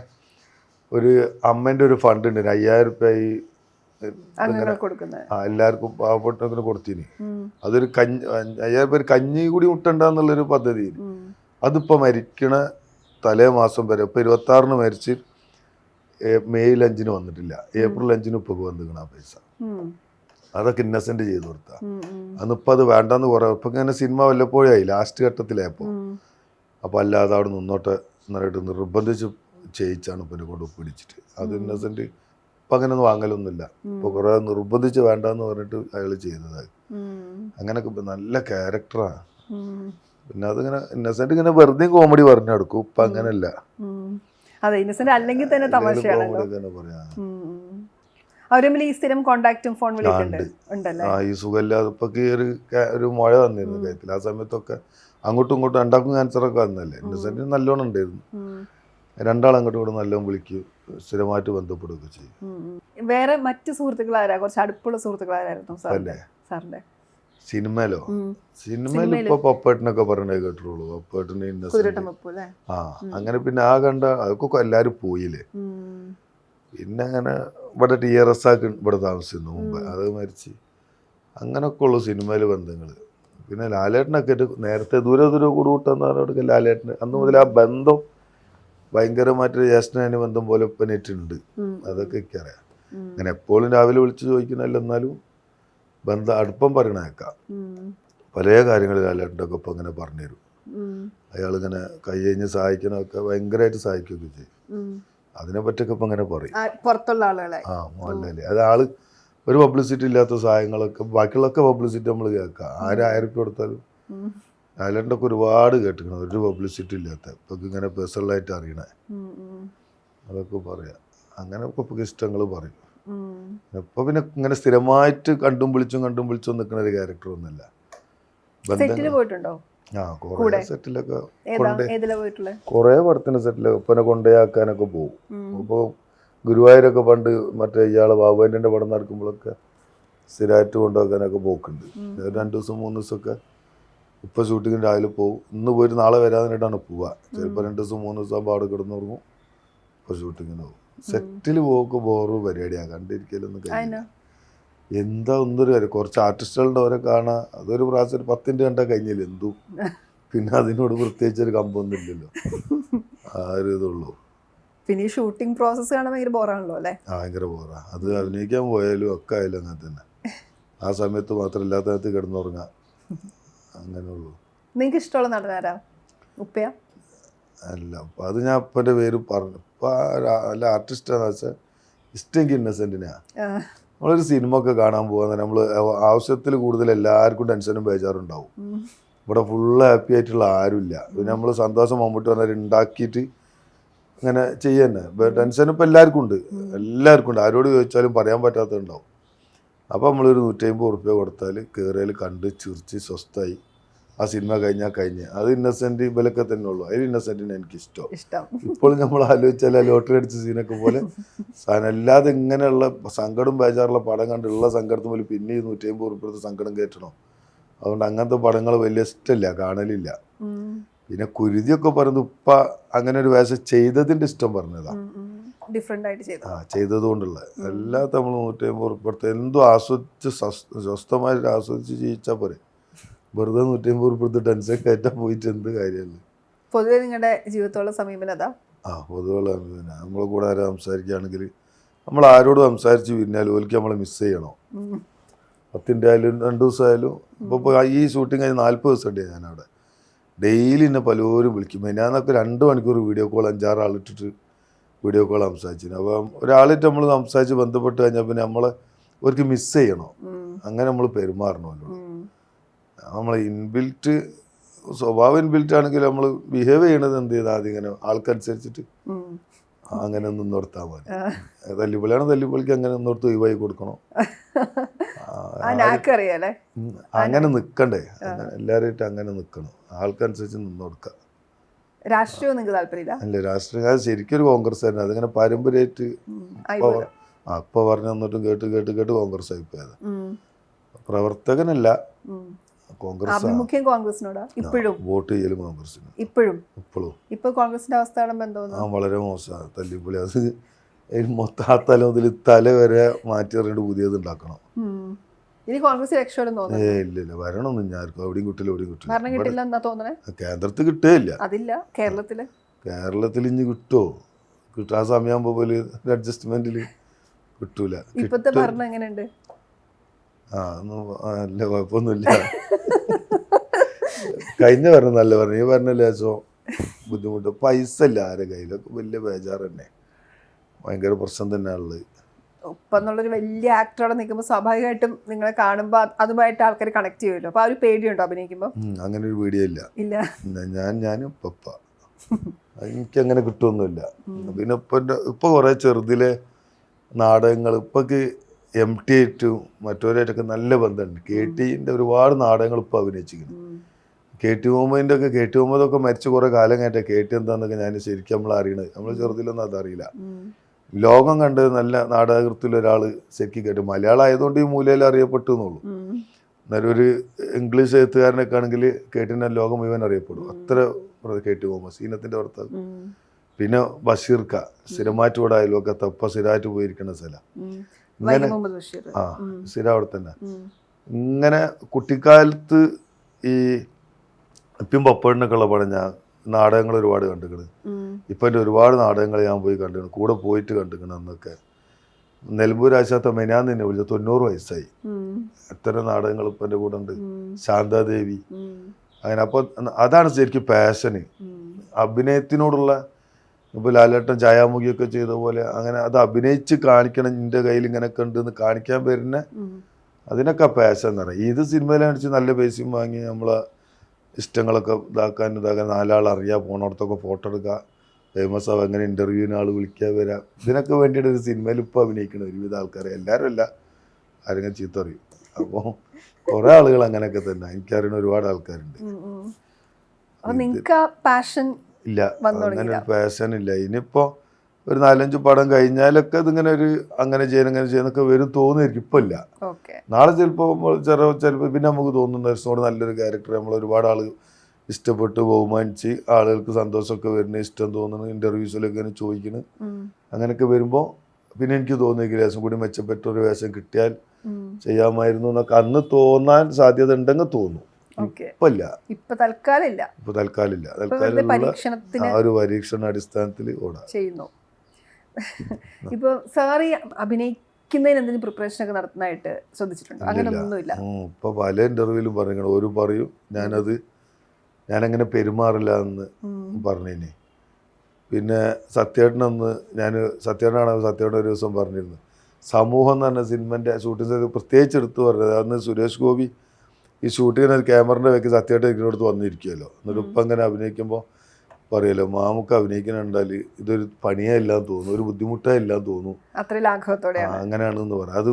ഒരു അമ്മേന്റെ ഒരു ഫണ്ട് ഉണ്ട്, 5000 രൂപ എല്ലാവർക്കും പാവപ്പെട്ടവർക്ക് കൊടുത്തിന്. അതൊരു 5000 പേര് കഞ്ഞി കൂടി മുട്ടണ്ടെന്നുള്ളൊരു പദ്ധതി. അതിപ്പോ മരിക്കണ തലേ മാസം വരെ, ഇപ്പൊ 26 മരിച്ച് മെയ് 5 വന്നിട്ടില്ല, ഏപ്രിൽ 5 ഇപ്പൊ വന്നിരിക്കണ ആ പൈസ. അതൊക്കെ ഇന്നസെന്റ് ചെയ്ത് കൊടുത്ത. അന്നിപ്പോ അത് വേണ്ടെന്ന് കുറെ ഇപ്പൊ ഇങ്ങനെ സിനിമ വല്ലപ്പോഴായി ലാസ്റ്റ് ഘട്ടത്തിലായപ്പോ. അപ്പൊ അല്ലാതെ അവിടെ നിന്നോട്ടെ എന്നിട്ട് നിർബന്ധിച്ച് ചെയ്യിച്ചാണ് ഇപ്പൊ കൊണ്ട് പിടിച്ചിട്ട്. അത് ഇന്നസെന്റ് ഇപ്പൊ അങ്ങനെയൊന്നും വാങ്ങലൊന്നുമില്ല. ഇപ്പൊ കുറെ നിർബന്ധിച്ച് വേണ്ടെന്ന് പറഞ്ഞിട്ട് അയാൾ ചെയ്തതായി. അങ്ങനൊക്കെ നല്ല ക്യാരക്ടറാണ്. പിന്നെ അതിങ്ങനെ ഇന്നസെന്റ് ഇങ്ങനെ വെറുതെ കോമഡി പറഞ്ഞു നടക്കും. ഇപ്പൊ അങ്ങനല്ല. അതെ, ഇന്നസെന്റ് അല്ലെങ്കിൽ തന്നെ തമാശയാണല്ലോ. അവരും ഈ സ്ഥിരം കോണ്ടാക്റ്റും ഫോൺ വിളിക്കുന്നുണ്ട്. ഈ സുഖമില്ലാതെ ഇപ്പൊ ഒരു മഴ വന്നിരുന്നു കയത്തിൽ. ആ സമയത്തൊക്കെ അങ്ങോട്ടും ഇങ്ങോട്ടും രണ്ടാക്കും ക്യാൻസറൊക്കെ വന്നല്ലേ. ഇന്നസെന്റ് നല്ലോണം ഉണ്ടായിരുന്നു. രണ്ടാളും അങ്ങോട്ടും ഇങ്ങോട്ടും നല്ലോണം വിളിക്കും, സ്ഥിരമായിട്ട് ബന്ധപ്പെടുകയൊക്കെ ചെയ്യും. വേറെ മറ്റു സുഹൃത്തുക്കൾ ആരാ, കുറച്ച് അടുപ്പുള്ള സുഹൃത്തുക്കൾ ആരായിരുന്നു സാറിന്റെ? സിനിമയിലോ? സിനിമയിൽ ഇപ്പൊ പപ്പേട്ടനൊക്കെ പറഞ്ഞേ കേട്ടുള്ളൂ. പപ്പേട്ടന് അങ്ങനെ. പിന്നെ ആ കണ്ട അതൊക്കെ എല്ലാരും പോയില്ലേ. പിന്നെ അങ്ങനെ ഇവിടെ TRS ആക്കി ഇവിടെ താമസിക്കുന്നു മുമ്പ്, അത് മരിച്ച്. അങ്ങനൊക്കെ ഉള്ളു സിനിമയില് ബന്ധങ്ങള്. പിന്നെ ലാലേട്ടനൊക്കെ നേരത്തെ ദൂരെ കൂടുകൂട്ടെന്നവരോടൊക്കെ ലാലേട്ടന് അന്ന് മുതൽ ആ ബന്ധം ഭയങ്കരമായിട്ട് ജ്യേഷ്ഠനുബന്ധം പോലെ ഇപ്പം നെറ്റുണ്ട്. അതൊക്കെ എനിക്കറിയാം. അങ്ങനെ എപ്പോഴും രാവിലെ വിളിച്ച് ചോദിക്കണല്ലോ, എന്നാലും അടുപ്പം പറയണേക്കാം. പല കാര്യങ്ങൾ ലാലേട്ടൻ്റെ ഒക്കെ ഇപ്പം അങ്ങനെ പറഞ്ഞുതരും. അയാളിങ്ങനെ കൈ കഴിഞ്ഞ് സഹായിക്കണമൊക്കെ ഭയങ്കരമായിട്ട് സഹായിക്കുകയൊക്കെ ചെയ്യും. അതിനെ പറ്റിയൊക്കെ ഇപ്പം അങ്ങനെ പറയും പുറത്തുള്ള ആളുകളെ. മോഹൻലാല് അത് ആള് ഒരു പബ്ലിസിറ്റി ഇല്ലാത്ത സഹായങ്ങളൊക്കെ, ബാക്കിയുള്ളൊക്കെ പബ്ലിസിറ്റി നമ്മൾ കേൾക്കാം. 1000 രൂപ കൊടുത്താലും. ലാലേട്ടൻ്റെ ഒക്കെ ഒരുപാട് കേട്ടിരിക്കണം, ഒരു പബ്ലിസിറ്റി ഇല്ലാത്ത. ഇപ്പൊ ഇങ്ങനെ പേഴ്സണലായിട്ട് അറിയണേ അതൊക്കെ പറയാം. അങ്ങനെ ഇപ്പൊ ഇഷ്ടങ്ങൾ പറയും. ഇപ്പൊ പിന്നെ ഇങ്ങനെ സ്ഥിരമായിട്ട് കണ്ടും വിളിച്ചും നിൽക്കുന്ന ഒരു ക്യാരക്ടർ ഒന്നുമല്ല. കൊറേ സെറ്റിലൊക്കെ കൊറേ പടത്തിന് സെറ്റിലൊക്കെ ഇപ്പൊ കൊണ്ടേയാക്കാനൊക്കെ പോകും. ഇപ്പൊ ഗുരുവായൂരൊക്കെ പണ്ട് മറ്റേ ഇയാള് ബാബുവിന്റെ പടം നടക്കുമ്പോഴൊക്കെ സ്ഥിരമായിട്ട് കൊണ്ടുവെക്കാനൊക്കെ പോക്കുണ്ട്. 2 ദിവസം 3 ദിവസമൊക്കെ. ഇപ്പൊ ഷൂട്ടിങ്ങിന് രാവിലെ പോകും, ഇന്ന് പോയിട്ട് നാളെ വരാതിനായിട്ടാണ് പോവുക. ചിലപ്പോൾ 2 ദിവസം 3 ദിവസം ആകുമ്പോൾ അവിടെ കിടന്നുറങ്ങും. ഇപ്പൊ ഷൂട്ടിങ്ങിന് പോകും. സെറ്റിൽ പോക്ക് ബോറ് പരിപാടിയാണ്, കണ്ടിരിക്കലൊന്നും കഴിയില്ല. എന്താ ഒന്നൊരു കാര്യം കുറച്ച് ആർട്ടിസ്റ്റുകളുടെ ഓരോ കാണാൻ അതൊരു പ്രാവശ്യം ഒരു 10 കണ്ടാൽ കഴിഞ്ഞില്ല എന്തു പിന്നെ അതിനോട് പ്രത്യേകിച്ചൊരു കമ്പൊന്നും ഇല്ലല്ലോ ആ ഒരു ഇതുള്ളൂ. പിന്നെ ഈ ഷൂട്ടിംഗ് പ്രോസസ്സ് കാണാൻ ഭയങ്കര ബോറാണല്ലോ അല്ലേ? ഭയങ്കര ബോറാ. അത് അഭിനയിക്കാൻ പോയാലും ഒക്കെ ആയാലും അങ്ങനെ തന്നെ. ആ സമയത്ത് മാത്രം ഇല്ലാത്ത നേരത്ത് കിടന്നുറങ്ങാം അങ്ങനെയുള്ളൂ. നിങ്ങൾക്ക് ഇഷ്ടമുള്ള നടനാരാ? ഉപ്പയാ? അല്ല അപ്പം അത് ഞാൻ അപ്പൻ്റെ പേര് പറഞ്ഞു. ഇപ്പം അല്ല ആർട്ടിസ്റ്റാന്ന് വെച്ചാൽ ഇഷ്ടമെങ്കിൽ ഇന്നസെൻറ്റിനാ. നമ്മളൊരു സിനിമ ഒക്കെ കാണാൻ പോകുന്നത് നമ്മൾ ആവശ്യത്തിൽ കൂടുതൽ എല്ലാവർക്കും ടെൻഷനും ബേജാറും ഉണ്ടാവും. ഇവിടെ ഫുള്ള് ഹാപ്പി ആയിട്ടുള്ള ആരുമില്ല. പിന്നെ നമ്മൾ സന്തോഷം മമ്മൂട്ടി പറഞ്ഞാൽ ഉണ്ടാക്കിയിട്ട് ഇങ്ങനെ ചെയ്യുന്നത്. ടെൻഷൻ ഇപ്പം എല്ലാവർക്കും ഉണ്ട്, എല്ലാവർക്കും ഉണ്ട്. ആരോട് ചോദിച്ചാലും പറയാൻ പറ്റാത്തതുണ്ടാവും. അപ്പോൾ നമ്മളൊരു 150 ഉറുപ്പ്യ കൊടുത്താൽ കയറിയാൽ കണ്ട് ചിരിച്ച് സ്വസ്ഥമായി ആ സിനിമ കഴിഞ്ഞ് അത് ഇന്നസെൻറ്റ് ഇവലൊക്കെ തന്നെ ഉള്ളൂ. അതിൽ ഇന്നസെൻറ്റിന് എനിക്കിഷ്ടം. ഇപ്പോഴും നമ്മൾ ആലോചിച്ചാൽ ആ ലോട്ടറി അടിച്ച സീനൊക്കെ പോലെ സാധനം. അല്ലാതെ ഇങ്ങനെയുള്ള സങ്കടം ബേജാറുള്ള പടം കണ്ടുള്ള സങ്കടത്തിന് പോലും പിന്നെ 150 ഉറുപ്പ്യത്തെ സങ്കടം കയറ്റണം. അതുകൊണ്ട് അങ്ങനത്തെ പടങ്ങൾ വലിയ ഇഷ്ടമില്ല, കാണലില്ല. പിന്നെ കുരുതിയൊക്കെ പറയുന്നത് ഉപ്പ അങ്ങനെ ഒരു വേഷം ചെയ്തതിൻ്റെ ഇഷ്ടം പറഞ്ഞതാ. ഡിഫറെന്റ് ആയിട്ട് ചെയ്തത് കൊണ്ടുള്ള എല്ലാത്ത നമ്മൾ 150 ഉറുപ്പ്യത്തെ എന്തോ ആസ്വദിച്ച് സ്വസ്ഥമായിട്ട് ആസ്വദിച്ച് ജീവിച്ചാൽ പോരെ. വെറുതെ 150 ഉറുപ്പ്യത്തെ ടെൻഷൻ കയറ്റാൻ പോയിട്ട് എന്ത് കാര്യമല്ല. പൊതുവെ നിങ്ങളുടെ ജീവിതത്തോളം സമീപനം അതാ? പൊതുവെ നമ്മളെ കൂടെ ആരും സംസാരിക്കുകയാണെങ്കിൽ നമ്മൾ ആരോട് സംസാരിച്ച് പിന്നാലും ഓൽക്ക് നമ്മളെ മിസ് ചെയ്യണോ? 10 ആയാലും 2 ദിവസമായാലും. ഇപ്പോൾ ഈ ഷൂട്ടിങ് കഴിഞ്ഞ് 40 ദിവസം ഉണ്ട് ഞാനവിടെ. ഡെയിലി എന്നെ പലരും വിളിക്കും. ഞാനൊക്കെ 2 മണിക്കൂർ വീഡിയോ കോൾ 5-6 ആളിട്ടിട്ട് വീഡിയോ കോൾ സംസാരിച്ചിരുന്നു. അപ്പം ഒരാളിട്ട് നമ്മൾ സംസാരിച്ച് ബന്ധപ്പെട്ട് കഴിഞ്ഞാൽ പിന്നെ നമ്മളെ അവർക്ക് മിസ് ചെയ്യണോ? അങ്ങനെ നമ്മൾ പെരുമാറണമല്ലോ. നമ്മൾ ഇൻബിൽറ്റ് സ്വഭാവം ഇൻബിൽറ്റ് ആണെങ്കിൽ നമ്മൾ ബിഹേവ് ചെയ്യണത് എന്ത് ചെയ്താൽ അതിങ്ങനെ ആൾക്കനുസരിച്ചിട്ട് അങ്ങനെ ഒന്നും നിർത്താൻ മതി. തല്ലിപ്പൊളിയാണ് തല്ലിപ്പൊളിക്ക് അങ്ങനെ ഒന്നോർത്ത് ഒഴിവായി കൊടുക്കണോ? അങ്ങനെ നിൽക്കണ്ടേ? എല്ലാവരുമായിട്ട് അങ്ങനെ നിൽക്കണം. ആൾക്കനുസരിച്ച് നിന്ന് കൊടുക്കുക. രാഷ്ട്രീയം നിങ്ങൾക്ക് താല്പര്യമില്ല? അല്ല, രാഷ്ട്രീയം ശരിക്കും ഒരു കോൺഗ്രസ് തന്നെ. അതിങ്ങനെ പാരമ്പര്യമായിട്ട് അപ്പൊ പറഞ്ഞു തന്നിട്ടും കേട്ട് കോൺഗ്രസ് ആയി പോയത്. പ്രവർത്തകനല്ല, കോൺഗ്രസിനോടാ ഇപ്പോഴും വോട്ട് ചെയ്യലും കോൺഗ്രസിന്. ഇപ്പോഴും ഇപ്പൊ കോൺഗ്രസിന്റെ അവസ്ഥ വളരെ മോശമാണ്. തല്ലിപ്പൊളി. അത് മൊത്തം ആ തല മുതൽ തല വരെ മാറ്റി എറിഞ്ഞിട്ട് പുതിയത് ഉണ്ടാക്കണം. ഇനി കോൺഗ്രസ് രക്ഷപ്പെടും തോന്നുന്നു. ഇല്ല, വരണമൊന്നും ഞാർക്കും എവിടെയും കിട്ടില്ല. കേന്ദ്രത്തിൽ കിട്ടുകയില്ല. അതില്ല കേരളത്തിൽ ഇനി കിട്ടുമോ? കിട്ടാൻ സമയമാകുമ്പോ പോലെ അഡ്ജസ്റ്റ്മെന്റില് കിട്ടൂല. ഇപ്പത്തെ ഭരണം എങ്ങനെയുണ്ട്? നല്ല കുഴപ്പമൊന്നുമില്ല. കഴിഞ്ഞ ഭരണം നല്ല പറഞ്ഞു. ഈ ഭരണം ലേശം ബുദ്ധിമുട്ട്. പൈസ ഇല്ല ആരെ കയ്യിലൊക്കെ. വലിയ ബേജാറ് തന്നെ. ഭയങ്കര പ്രശ്നം തന്നെയാണുള്ളത്. ഉപ്പെന്നുള്ളൊരു വലിയ ആക്ടറോടെ നിൽക്കുമ്പോൾ സ്വാഭാവികമായിട്ടും നിങ്ങളെ കാണുമ്പോൾ അതുമായിട്ട് ആൾക്കാർ കണക്ട് ചെയ്യുമല്ലോ. അപ്പൊ ആ ഒരു പേടിയുണ്ടോ അഭിനയിക്കുമ്പോൾ? അങ്ങനെ ഒരു പേടിയോ ഇല്ല. ഞാനും പപ്പ എനിക്കങ്ങനെ കിട്ടുമൊന്നുമില്ല. പിന്നെ ഇപ്പൊ കുറെ ചെറുതിലെ നാടകങ്ങൾ ഇപ്പൊക്ക് MT ആയിട്ടും മറ്റവരായിട്ടൊക്കെ നല്ല ബന്ധമുണ്ട്. KTന്റെ ഒരുപാട് നാടകങ്ങൾ ഇപ്പൊ അഭിനയിച്ചിരിക്കുന്നു. KT മുഹമ്മദൊക്കെ മരിച്ച കുറെ കാലം കഴിഞ്ഞിട്ട് KT എന്താന്നൊക്കെ ഞാൻ ശരിക്കും നമ്മൾ അറിയണത്. നമ്മൾ ചെറുതിലൊന്നും അതറിയില്ല. ലോകം കണ്ട് നല്ല നാടകൃത്തിൽ ഒരാൾ ശരിക്കും കേട്ടു. മലയാളം ആയതുകൊണ്ട് ഈ മൂലയിൽ അറിയപ്പെട്ടു എന്നുള്ളൂ. എന്നാലും ഒരു ഇംഗ്ലീഷ് എഴുത്തുകാരനൊക്കെ ആണെങ്കിൽ KTന്റെ ലോകം മുഴുവൻ അറിയപ്പെടും. അത്ര KT മുഹമ്മദ് സീനത്തിന്റെ ഭർത്താവ്. പിന്നെ ബഷീർക്ക സ്ഥിരമായിട്ട് ഇവിടെ അയൽവക്കത്തെ ഇപ്പൊ സ്ഥിരമായിട്ട് പോയിരിക്കുന്ന സ്ഥലം. ഇങ്ങനെ സ്ഥിരം അവിടെ തന്നെ. ഇങ്ങനെ കുട്ടിക്കാലത്ത് ഈ ഇപ്പം പപ്പടിനൊക്കെ ഉള്ള പടം ഞാൻ നാടകങ്ങൾ ഒരുപാട് കണ്ടിരിക്കണ്. ഇപ്പം എൻ്റെ ഒരുപാട് നാടകങ്ങൾ ഞാൻ പോയി കണ്ടിരിക്കണം, കൂടെ പോയിട്ട് കണ്ടിരിക്കണം. അന്നൊക്കെ നെൽമ്പൂർ ആശാത്ത മെനാന്ന് തന്നെ വിളിച്ചത് 90 വയസ്സായി. എത്ര നാടകങ്ങൾ ഇപ്പം എൻ്റെ കൂടെ ഉണ്ട്. ശാന്താദേവി അങ്ങനെ. അപ്പോൾ അതാണ് ശരിക്കും പാഷന്. അഭിനയത്തിനോടുള്ള ഇപ്പോൾ ലാലേട്ടൻ ഛായാമുഖിയൊക്കെ ചെയ്ത പോലെ അങ്ങനെ അത് അഭിനയിച്ച് കാണിക്കണം. എൻ്റെ കയ്യിൽ ഇങ്ങനെയൊക്കെ ഉണ്ടെന്ന് കാണിക്കാൻ വരുന്ന അതിനൊക്കെ പാഷൻ എന്ന് പറയാം. ഇത് സിനിമയിലടിച്ച് നല്ല പൈസയും വാങ്ങി നമ്മളെ ഇഷ്ടങ്ങളൊക്കെ ഇതാക്കാൻ 4 ആൾ അറിയാം, പോണോടത്തൊക്കെ ഫോട്ടോ എടുക്കുക, ഫേമസ് ആവുക, അങ്ങനെ ഇൻ്റർവ്യൂവിന് ആൾ വിളിക്കാൻ വരാം. ഇതിനൊക്കെ വേണ്ടിയിട്ട് ഒരു സിനിമയിൽ ഇപ്പോൾ അഭിനയിക്കണം ഒരുവിധ ആൾക്കാർ. എല്ലാവരും അല്ല, ആരെങ്കിലും ചീത്ത അറിയും. അപ്പോൾ കുറേ ആളുകൾ അങ്ങനെയൊക്കെ തന്നെ. എനിക്കറിയുന്ന ഒരുപാട് ആൾക്കാരുണ്ട്. ഇല്ല, അങ്ങനെ ഒരു പാഷൻ ഇല്ല. ഇനിയിപ്പോൾ ഒരു 4-5 പടം കഴിഞ്ഞാലൊക്കെ ഇതിങ്ങനെ ഒരു അങ്ങനെ ചെയ്യുന്നൊക്കെ വരും തോന്നുമായിരിക്കും. ഇപ്പം ഇല്ല, നാളെ ചിലപ്പോൾ പിന്നെ നമുക്ക് തോന്നുന്ന ദിവസത്തോട് നല്ലൊരു ക്യാരക്ടർ നമ്മൾ ഒരുപാട് ആൾ ഇഷ്ടപ്പെട്ട് ബഹുമാനിച്ച് ആളുകൾക്ക് സന്തോഷമൊക്കെ വരുന്ന ഇഷ്ടം തോന്നുന്നു, ഇൻ്റർവ്യൂസിലൊക്കെ ഇങ്ങനെ ചോദിക്കുന്നു. അങ്ങനെയൊക്കെ വരുമ്പോൾ പിന്നെ എനിക്ക് തോന്നിയെങ്കിൽ ലേശം കൂടി മെച്ചപ്പെട്ട ഒരു വേഷം കിട്ടിയാൽ ചെയ്യാമായിരുന്നു എന്നൊക്കെ അന്ന് തോന്നാൻ സാധ്യത ഉണ്ടെങ്കിൽ തോന്നും. ഇപ്പൊ തൽക്കാലം ഇല്ല. തൽക്കാലം ആ ഒരു പരീക്ഷണ അടിസ്ഥാനത്തിൽ ഓടാം ചെയ്യുന്നു. ഇപ്പൊ സാറി അഭിനയിക്കുന്നതിന് എന്തെങ്കിലും പ്രിപ്പറേഷൻ ഒക്കെ നടത്തുന്നതായിട്ട് ശ്രദ്ധിച്ചിട്ടുണ്ടോ? അങ്ങനെ ഒന്നുമില്ല. ഇപ്പൊ പല ഇന്റർവ്യൂവിലും പറഞ്ഞു, ഒരു പറയും ഞാനങ്ങനെ പെരുമാറില്ല എന്ന് പറഞ്ഞേനെ. പിന്നെ സത്യേട്ടനൊന്ന് സത്യേട്ടൻ ഒരു ദിവസം പറഞ്ഞിരുന്നു, സമൂഹം എന്ന് പറഞ്ഞ സിനിമൻ്റെ ഷൂട്ടിംഗ് പ്രത്യേകിച്ച് എടുത്ത് പറഞ്ഞത്. അന്ന് സുരേഷ് ഗോപി ഈ ഷൂട്ടിങ്ങിന് സത്യേട്ടൻ്റെ വെക്ക് സത്യേട്ടൻ ഇതിനടുത്ത് വന്നിരിക്കുമല്ലോ. എന്നിട്ട് ഇപ്പം അങ്ങനെ അഭിനയിക്കുമ്പോൾ പറയുമല്ലോ, മാമുക്ക് അഭിനയിക്കണുണ്ടാൽ ഇതൊരു പണിയേ ഇല്ലാന്ന് തോന്നുന്നു, ഒരു ബുദ്ധിമുട്ടേ ഇല്ലാന്ന് തോന്നുന്നു, അങ്ങനെയാണെന്ന് പറയാം. അത്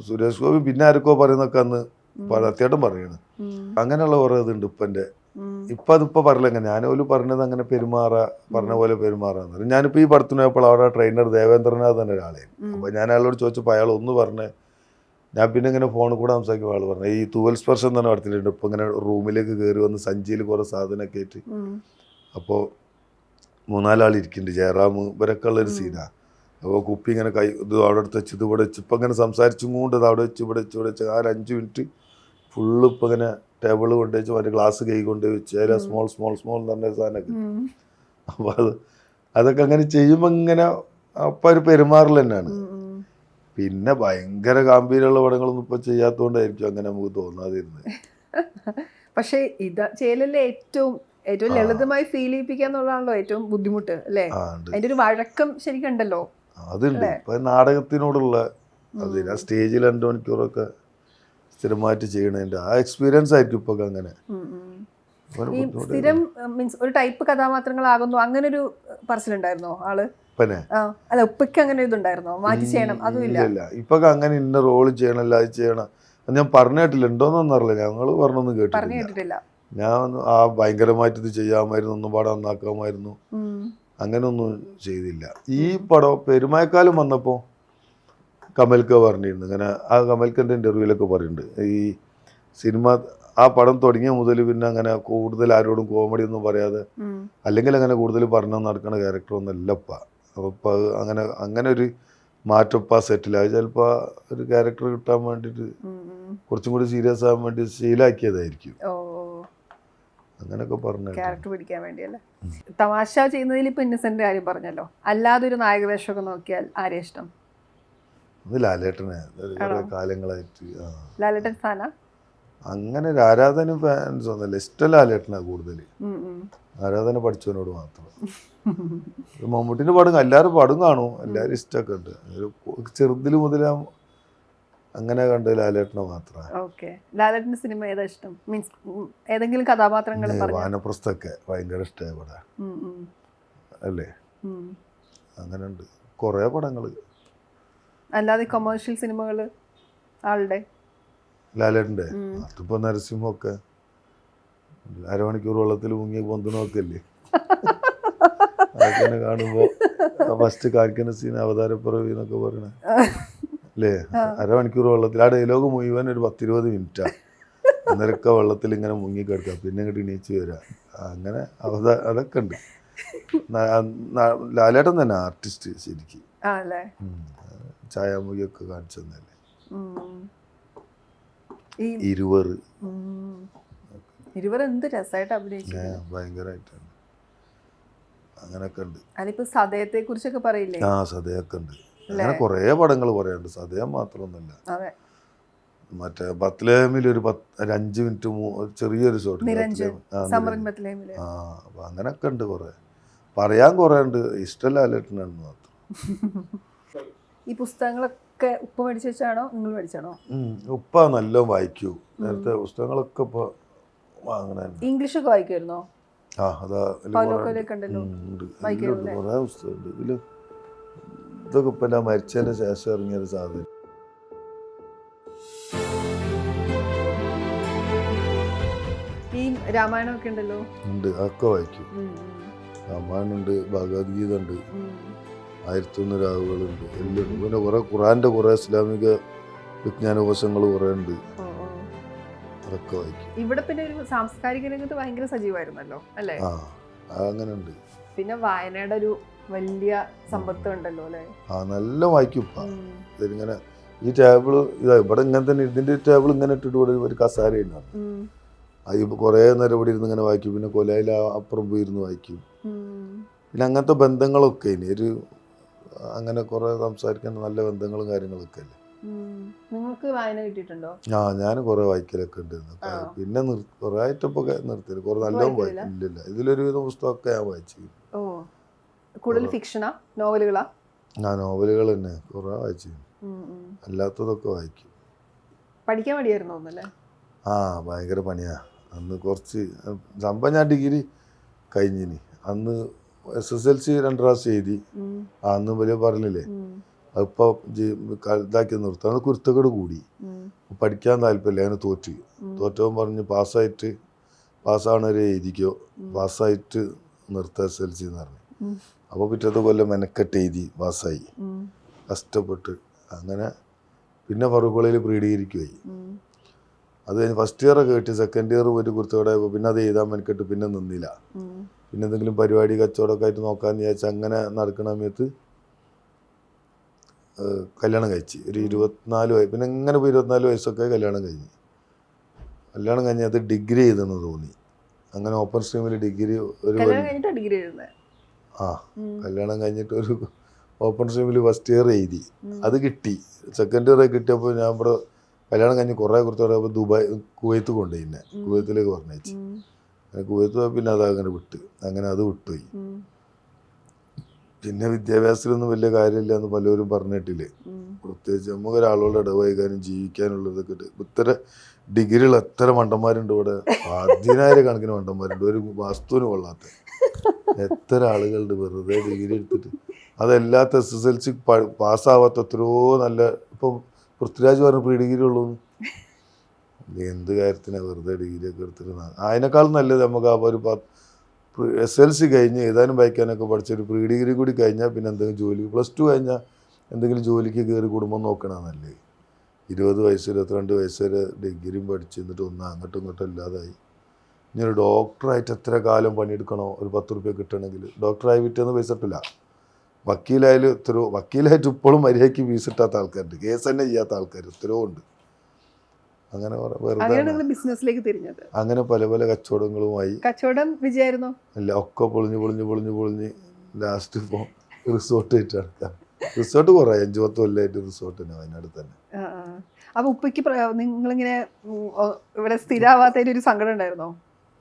സുരേഷ് ഗോപി പിന്നെ ആർക്കോ പറയുന്നൊക്കെ അന്ന് സത്യേട്ടൻ പറയണ്. അങ്ങനെയുള്ള കുറേ ഇതുണ്ട് ഇപ്പം അതിപ്പോൾ പറയില്ല. ഞാനോല് പറഞ്ഞത് അങ്ങനെ പറഞ്ഞ പോലെ പെരുമാറാന്ന്. ഞാനിപ്പോൾ ഈ പടത്തിന് പോയപ്പോൾ അവിടെ ട്രെയിനർ ദേവേന്ദ്രനാഥ് തന്നെ ഒരാളെ. അപ്പോൾ ഞാൻ അയാളോട് ചോദിച്ചപ്പോൾ അയാൾ ഒന്ന് പറഞ്ഞ്, ഞാൻ പിന്നെ ഇങ്ങനെ ഫോണിൽ കൂടെ സംസാരിക്കുമ്പോൾ ആൾ പറഞ്ഞു, ഈ തൂവൽ സ്പർശം തന്നെ പടത്തിലുണ്ട്. ഇപ്പോൾ ഇങ്ങനെ റൂമിലേക്ക് കയറി വന്ന് സഞ്ചിയിൽ കുറേ സാധനമൊക്കെ ആയിട്ട് അപ്പോൾ 3-4 ആൾ ഇരിക്കുന്നുണ്ട്, ജയറാം ഇവരൊക്കെ ഉള്ളൊരു സീനാണ്. അപ്പോൾ കുപ്പി ഇങ്ങനെ ഇത് അവിടെ എടുത്ത് വെച്ച് ഇവിടെ വെച്ച് ഇപ്പം ഇങ്ങനെ സംസാരിച്ചും കൊണ്ട് അവിടെ വെച്ച് ഇവിടെ വെച്ച് ആ 5 മിനിറ്റ് ഫുള്ള് ഇപ്പം ഇങ്ങനെ ടേബിൾ കൊണ്ടുവച്ച് മറ്റേ ഗ്ലാസ് കൈ കൊണ്ട് വെച്ച് അതിൽ സ്മോൾ എന്ന് പറഞ്ഞ സാധനമൊക്കെ. അപ്പോൾ അതൊക്കെ അങ്ങനെ ചെയ്യുമ്പോൾ ഇങ്ങനെ അപ്പം ഒരു പെരുമാറൽ തന്നെയാണ്. പിന്നെ ഭയങ്കര ഗാംഭീര്യമുള്ള പടങ്ങളൊന്നും ഇപ്പൊ ചെയ്യാത്തോണ്ടായിരിക്കും അങ്ങനെ നമുക്ക് തോന്നാതിരുന്നത്. പക്ഷെ ഇത് ചെയ്യലല്ലേ ഏറ്റവും ലളിതമായി ഫീൽ ചെയ്യിപ്പിക്കാന്നുള്ളതാണല്ലോ ഏറ്റവും ബുദ്ധിമുട്ട് അല്ലേ? അതിന്റെ ഒരു വഴക്കം ശരിക്കും ഉണ്ടല്ലോ. അതുണ്ട്. ഇപ്പൊ നാടകത്തിനോടുള്ള അതിന് സ്റ്റേജിൽ 2 മണിക്കൂറൊക്കെ സ്ഥിരമായിട്ട് ചെയ്യണതിന്റെ ആ എക്സ്പീരിയൻസ് ആയിരിക്കും ഇപ്പൊ അങ്ങനെ. സ്ഥിരം മീൻസ് ഒരു ടൈപ്പ് കഥാപാത്രങ്ങളാകുന്നു അങ്ങനെ ഒരു പറച്ചിലുണ്ടായിരുന്നോ ആള്? അല്ല ഉപ്പയ്ക്ക് അങ്ങനെ ഇതുണ്ടായിരുന്നോ, മാറ്റി ചെയ്യണം? അതും ഇല്ല. ഇപ്പൊ അങ്ങനെ ഇന്ന റോള് ചെയ്യണല്ല അത് ചെയ്യണം ഞാൻ പറഞ്ഞിട്ടില്ല. ഉണ്ടോന്നൊന്നും അറിയില്ല, ഞങ്ങള് പറഞ്ഞൊന്നും കേട്ടിട്ടില്ല. ഞാൻ ഭയങ്കരമായിട്ട് ഇത് ചെയ്യാമായിരുന്നു, ഒന്നും പാടെ നന്നാക്കാമായിരുന്നു, അങ്ങനെയൊന്നും ചെയ്തില്ല. ഈ പടം പെരുമഴക്കാലം വന്നപ്പോ കമൽക്ക പറഞ്ഞിരുന്നു ഇങ്ങനെ. ആ കമൽക്കൻ്റെ ഇന്റർവ്യൂലൊക്കെ പറയുന്നുണ്ട്, ഈ സിനിമ ആ പടം തുടങ്ങിയ മുതൽ പിന്നെ അങ്ങനെ കൂടുതൽ ആരോടും കോമഡി ഒന്നും പറയാതെ അല്ലെങ്കിൽ അങ്ങനെ കൂടുതൽ പറഞ്ഞു നടക്കണ ക്യാരക്ടറൊന്നും അല്ലപ്പ. അപ്പോൾ അങ്ങനെ ഒരു മാറ്റപ്പ സെറ്റിലായി. ചിലപ്പോൾ ഒരു ക്യാരക്ടർ കിട്ടാൻ വേണ്ടിയിട്ട് കുറച്ചും കൂടി സീരിയസ് ആകാൻ വേണ്ടി ശീലാക്കിയതായിരിക്കും. അങ്ങനെയൊക്കെ പറഞ്ഞു, ക്യാരക്ടർ പിടിക്കാൻ വേണ്ടിയല്ലേ. തമാശ ചെയ്യുന്നതിൽ ഇപ്പൊ ഇന്നസെന്റ് കാര്യം പറഞ്ഞല്ലോ, അല്ലാതെ ഒരു നായക വേഷമൊക്കെ നോക്കിയാൽ ആരെയാ ഇഷ്ടം? അത് ലാലേട്ടനെ. കാലങ്ങളായിട്ട് ലാലേട്ടൻ ഫാനാ? അങ്ങനെ ഒരു ആരാധന ഫാൻസ് ഒന്നുമല്ല, ഇഷ്ടം ലാലേട്ടനാ കൂടുതൽ. ആരാധന പഠിച്ചവനോട് മാത്രം. മമ്മൂട്ടിന്റെ പടം എല്ലാവരും പടം കാണും, എല്ലാവരും ഇഷ്ടമൊക്കെ ഉണ്ട്. ചെറുതിൽ മുതൽ അങ്ങനെ കണ്ട് ലാലേട്ടനെ മാത്രമാണ്. ലാലേട്ടന്റെ സിനിമ ഏതാ ഇഷ്ടം? മീൻസ് ഏതെങ്കിലും കഥാപാത്രങ്ങൾ? വാനപ്രസ്ഥമൊക്കെ ഭയങ്കര ഇഷ്ടമായ പടം അല്ലേ. അങ്ങനെ ഉണ്ട് കുറേ പടങ്ങള്. അല്ലാതെ കൊമേഴ്ഷ്യൽ സിനിമകള് ആളുടെ ലാലേട്ടൻ്റെ അതിപ്പോ നരസിംഹമൊക്കെ അരമണിക്കൂർ വെള്ളത്തിൽ മുങ്ങിയ പൊന്തണമൊക്കെ അല്ലേ, അതൊക്കെ കാണുമ്പോ ഫസ്റ്റ് കാണിക്കുന്ന സീൻ അവതാരപ്പിറവി എന്നൊക്കെ പറയണേ അല്ലേ. അരമണിക്കൂർ വെള്ളത്തിൽ ആ ഡയലോഗ് മുഴുവൻ ഒരു 10-20 മിനിറ്റാണ്. അന്നേരമൊക്കെ വെള്ളത്തിൽ ഇങ്ങനെ മുങ്ങി കിടക്കുക, പിന്നെ ഇങ്ങോട്ട് എണീച്ച് വരിക, അങ്ങനെ അതൊക്കെ ഉണ്ട്. ലാലേട്ടൻ തന്നെ ആർട്ടിസ്റ്റ് ശരിക്കും. ഛായാമുഖിയൊക്കെ കാണിച്ചു തന്നല്ലേ. 20 എന്ത് രസമായിട്ട് അഭിനയിച്ചു, ഭയങ്കരമായിട്ടാണ്. അങ്ങനൊക്കെ ഉണ്ട്. അതിപ്പോ സദയത്തെ കുറിച്ചൊക്കെ പറയില്ലേ? സദയൊക്കെ ഉണ്ട്. അങ്ങനെ കുറേ പടങ്ങൾ പറയാനുണ്ട്, സദയം മാത്രമൊന്നുമല്ല. മറ്റേ ബത്ലഹേമിൽ ഒരു 5 മിനിറ്റ് ചെറിയൊരു ഷോട്ട്. അപ്പൊ അങ്ങനൊക്കെ ഉണ്ട്, കുറെ പറയാൻ കുറെ ഉണ്ട്. ഇഷ്ടമല്ല ലാലേട്ടനാണ് മാത്രം. ഈ പുസ്തകങ്ങളൊക്കെ ഉപ്പ മേടിച്ചു വെച്ചാണോ നിങ്ങൾ മേടിച്ചാണോ? ഉപ്പ നല്ല വായിക്കൂ. നേരത്തെ പുസ്തകങ്ങളൊക്കെ ഇപ്പൊ വാങ്ങണ. ഇംഗ്ലീഷൊക്കെ വായിക്കുമായിരുന്നോ? കുറേ പുസ്തകമുണ്ട് ഇതില്. ഇതൊക്കെ ഇപ്പൊ ഞാൻ മരിച്ചതിന് ശേഷം ഇറങ്ങിയൊരു സാധനം. ഈ രാമായണമൊക്കെ ഉണ്ടല്ലോ. ഉണ്ട്, അതൊക്കെ വായിക്കും. രാമായണം ഉണ്ട്, ഭഗവത്ഗീത ഉണ്ട്, 1001 രാവുകളുണ്ട്, എല്ലാം. പിന്നെ കുറെ ഖുറാന്റെ കുറെ ഇസ്ലാമിക വിജ്ഞാനകോശങ്ങൾ കുറെ ഉണ്ട്, അതൊക്കെ വായിക്കും. ഇവിടെ പിന്നെ ഒരു സാംസ്കാരിക രംഗത്ത് ഭയങ്കര സജീവമായിരുന്നല്ലോ അല്ലേ? അങ്ങനെ ഉണ്ട്. പിന്നെ വായനയുടെ ഒരു വലിയ സമ്പത്ത് ഉണ്ടല്ലോ അല്ലേ? നല്ല വായിക്കും ഇപ്പം. ഇതിങ്ങനെ ഈ ടേബിള് ഇവിടെ ഇങ്ങനെ തന്നെ ഇതിന്റെ ടേബിൾ ഇങ്ങനെ ഇട്ടിട്ട് ഇവിടെ ഒരു കസാര ഉണ്ടാവും. അത് കുറേ നേരം ഇവിടെ ഇരുന്ന് ഇങ്ങനെ വായിക്കും. പിന്നെ കൊലയിൽ അപ്പുറം പോയിരുന്ന് വായിക്കും. പിന്നെ അങ്ങനത്തെ ബന്ധങ്ങളൊക്കെ ഇനി ഒരു അങ്ങനെ കുറെ സംസാരിക്കാൻ നല്ല ബന്ധങ്ങളും കാര്യങ്ങളൊക്കെ അല്ലേ. നിങ്ങൾക്ക് വായന കിട്ടിയിട്ടുണ്ടോ? ഞാൻ കുറെ വായിക്കലൊക്കെ ഉണ്ടായിരുന്നു. പിന്നെ കുറെ ആയിട്ടിപ്പോ നിർത്തിയത്. കുറെ നല്ലോണം വായിക്കും. ഇല്ലില്ല, ഇതിലൊരുവിധം പുസ്തകമൊക്കെ ഞാൻ വായിച്ചു. കൂടുതൽ ഫിക്ഷനാ നോവലുകളാ? നോവലുകൾ തന്നെ കുറെ വായിച്ചു. അല്ലാത്തതൊക്കെ വായിക്കും. പഠിക്കാൻ മടിയായിരുന്നു ഒന്നല്ലേ? ഭയങ്കര പണിയാ. അന്ന് കുറച്ച് സംഭവം ഞാൻ ഡിഗ്രി കഴിഞ്ഞിനി. അന്ന് SSLC 2 പ്രാവശ്യം എഴുതി. അന്ന് വലിയ പറഞ്ഞില്ലേ, അതിപ്പോൾ ഇതാക്കി നിർത്തും. അന്ന് കുരുത്തക്കേട് കൂടി, പഠിക്കാൻ താല്പര്യമില്ല. അങ്ങനെ തോറ്റവൻ പറഞ്ഞ് പാസ്സാവണവരെ എഴുതിക്കോ, പാസ്സായിട്ട് നിർത്തുക SSLC എന്ന് പറഞ്ഞു. അപ്പോൾ പിറ്റത്തെ കൊല്ലം മെനക്കെട്ട് എഴുതി പാസ്സായി, കഷ്ടപ്പെട്ട്. അങ്ങനെ പിന്നെ ഫറൂഖ് കോളേജിൽ പ്രീ ഡിഗ്രിക്ക് പോയി. അത് കഴിഞ്ഞ് ഫസ്റ്റ് ഇയറൊക്കെ കിട്ടി. സെക്കൻഡ് ഇയർ പോയിട്ട് കുരുത്തക്കേടായപ്പോൾ പിന്നെ അത് എഴുതാൻ മെനക്കെട്ട് പിന്നെ നിന്നില്ല. പിന്നെ എന്തെങ്കിലും പരിപാടി കച്ചവടമൊക്കെ ആയിട്ട് നോക്കാമെന്ന് വിചാരിച്ചാൽ അങ്ങനെ നടക്കുന്ന സമയത്ത് കല്യാണം കഴിച്ച്. ഒരു 24 വയസ്സ്. പിന്നെ എങ്ങനെ പോയി 24 വയസ്സൊക്കെ കല്യാണം കഴിഞ്ഞ് അത് ഡിഗ്രി ചെയ്തെന്ന് തോന്നി. അങ്ങനെ ഓപ്പൺ സ്ട്രീമിൽ ഡിഗ്രി കല്യാണം കഴിഞ്ഞിട്ട് ഒരു ഓപ്പൺ സ്ട്രീമിൽ ഫസ്റ്റ് ഇയർ എഴുതി. അത് കിട്ടി. സെക്കൻഡ് ഇയർ കിട്ടിയപ്പോൾ ഞാൻ ഇവിടെ കല്യാണം കഴിഞ്ഞ് കുറേ കുറിച്ചപ്പോൾ കുവൈത്ത് കൊണ്ടുപോയി. എന്നെ കുവൈത്തിലേക്ക് പറഞ്ഞയച്ചു. കുവൈത്ത് പോയി. പിന്നെ അതങ്ങനെ അങ്ങനെ അത് വിട്ടുപോയി. പിന്നെ വിദ്യാഭ്യാസത്തിലൊന്നും വലിയ കാര്യമില്ല എന്ന് പലരും പറഞ്ഞിട്ടില്ലേ. പ്രത്യേകിച്ച് നമുക്ക് ഒരാളോട് ഇടവൈകാനും ജീവിക്കാനുള്ളതൊക്കെ ഇത്ര ഡിഗ്രികൾ എത്ര മണ്ടന്മാരുണ്ട് ഇവിടെ. 10,000 കണക്കിന് മണ്ടന്മാരുണ്ട്. ഒരു വസ്തുവിന് കൊള്ളാത്ത എത്ര ആളുകളുണ്ട് വെറുതെ ഡിഗ്രി എടുത്തിട്ട്. അതല്ലാത്ത SSLC പാസ്സാവാത്ത എത്രയോ നല്ല. ഇപ്പം പൃഥ്വിരാജ് പറഞ്ഞ പ്രീ ഡിഗ്രി ഉള്ളൂ. എന്ത് കാര്യത്തിനാണ് വെറുതെ ഡിഗ്രി ഒക്കെ എടുത്തിട്ട്? അതിനേക്കാളും നല്ലത് നമുക്ക് ഒരു SSLC കഴിഞ്ഞ് എഴുതാനും വായിക്കാനൊക്കെ പഠിച്ചൊരു പ്രീ ഡിഗ്രി കൂടി കഴിഞ്ഞാൽ പിന്നെ എന്തെങ്കിലും ജോലി, +2 കഴിഞ്ഞാൽ എന്തെങ്കിലും ജോലിക്ക് കയറി കുടുംബം നോക്കണമെന്നല്ലേ. 20 വയസ്സ് 22 വയസ്സ് വരെ ഡിഗ്രിയും പഠിച്ച് എന്നിട്ട് അങ്ങോട്ടും ഇങ്ങോട്ടും ഇല്ലാതായി. ഇനി ഒരു ഡോക്ടറായിട്ട് എത്ര കാലം പണിയെടുക്കണോ? ഒരു 10 റുപ്യ കിട്ടണമെങ്കിൽ. ഡോക്ടറായി വിറ്റെന്ന് പൈസ ഇട്ടില്ല. വക്കീലായിട്ട് ഇപ്പോഴും മര്യാദയ്ക്ക് ഫീസ് ഇട്ടാത്ത ആൾക്കാരുണ്ട്. കേസ് തന്നെ ചെയ്യാത്ത ആൾക്കാർ എത്രയോ ഉണ്ട്. അങ്ങനെ ബിസിനസ്സിലേക്ക് തിരിഞ്ഞത്. അങ്ങനെ പല പല കച്ചവടങ്ങളുമായി. കച്ചവടം വിജയായിരുന്നോ? അല്ല, ഒക്കെ പൊളിഞ്ഞ് ലാസ്റ്റ് ഇപ്പോൾ റിസോർട്ട് ആയിട്ട് നടക്കാം. റിസോർട്ട് കുറേ 5-10 കൊല്ലമായിട്ട് റിസോർട്ട് തന്നെ വയനാട് തന്നെ. അപ്പൊ ഉപ്പയ്ക്ക് നിങ്ങളിങ്ങനെ ഇവിടെ സ്ഥിരമാവാത്തതിന് ഒരു സങ്കടം ഉണ്ടായിരുന്നോ?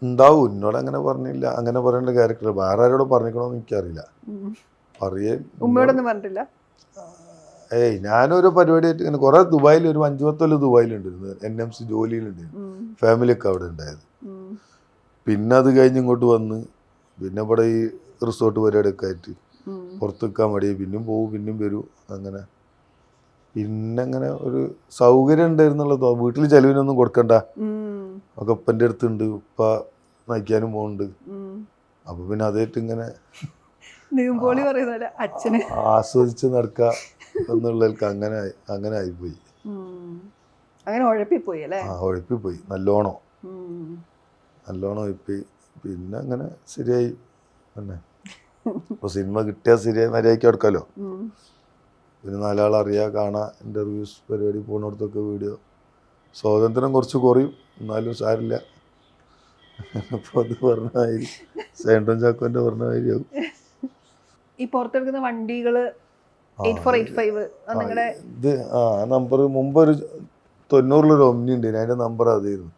ഉണ്ടാവും. എന്നോട് അങ്ങനെ പറഞ്ഞില്ല. അങ്ങനെ പറയേണ്ട ക്യാരക്ടർ വേറെ ആരോട് പറഞ്ഞിക്കണമെന്ന് എനിക്കറിയില്ല. ഉമ്മയോടൊന്നും പറഞ്ഞിട്ടില്ല? ഞാനൊരു പരിപാടിയായിട്ട് ഇങ്ങനെ കുറെ ദുബായിൽ ഒരു 5-10 കൊല്ലം ദുബായിലുണ്ടായിരുന്നു. NMC ജോലിയിലുണ്ടായിരുന്നു. ഫാമിലിയൊക്കെ അവിടെ ഉണ്ടായത്. പിന്നെ അത് കഴിഞ്ഞ് ഇങ്ങോട്ട് വന്ന് പിന്നെ ഇവിടെ ഈ റിസോർട്ട് പരിപാടിയൊക്കെ ആയിട്ട് പുറത്ത് നിൽക്കാൻ മടി. പിന്നെയും പോവും, പിന്നെയും വരും. പിന്നെ അങ്ങനെ ഒരു സൗകര്യം ഉണ്ടായിരുന്നുള്ളതോ. വീട്ടിൽ ചെലവിനൊന്നും കൊടുക്കണ്ട, ഒക്കെ ഉപ്പൻ്റെ അടുത്തുണ്ട്. ഉപ്പ നയിക്കാനും പോകുന്നുണ്ട്. അപ്പൊ പിന്നെ അതായിട്ട് ഇങ്ങനെ ആസ്വദിച്ച് നടക്കുക എന്നുള്ളവർക്ക് അങ്ങനെ ആയിപ്പോയി. ഉഴപ്പിപ്പോയി നല്ലോണം ഉഴപ്പി. പിന്നെ അങ്ങനെ ശരിയായി. പിന്നെ ഇപ്പൊ സിനിമ കിട്ടിയാൽ ശരിയായി മര്യാദയ്ക്ക് എടുക്കാമല്ലോ. പിന്നെ 4 ആൾ അറിയാം, കാണാം. ഇന്റർവ്യൂസ് പരിപാടി പോകുന്നിടത്തൊക്കെ വീഡിയോ. സ്വാതന്ത്ര്യം കുറച്ച് കുറയും, എന്നാലും സാരില്ല. അപ്പോൾ അത് പറഞ്ഞ മാതിരി സേണ്ടൻ ചാക്കോന്റെ പറഞ്ഞ മാതിരിയാവും. ഈ പുറത്തെടുക്കുന്ന വണ്ടികള് ഇത് നമ്പർ മുമ്പ് ഒരു 90 ഒമ്നി ഉണ്ട്. അതിന്റെ നമ്പർ അതായിരുന്നു.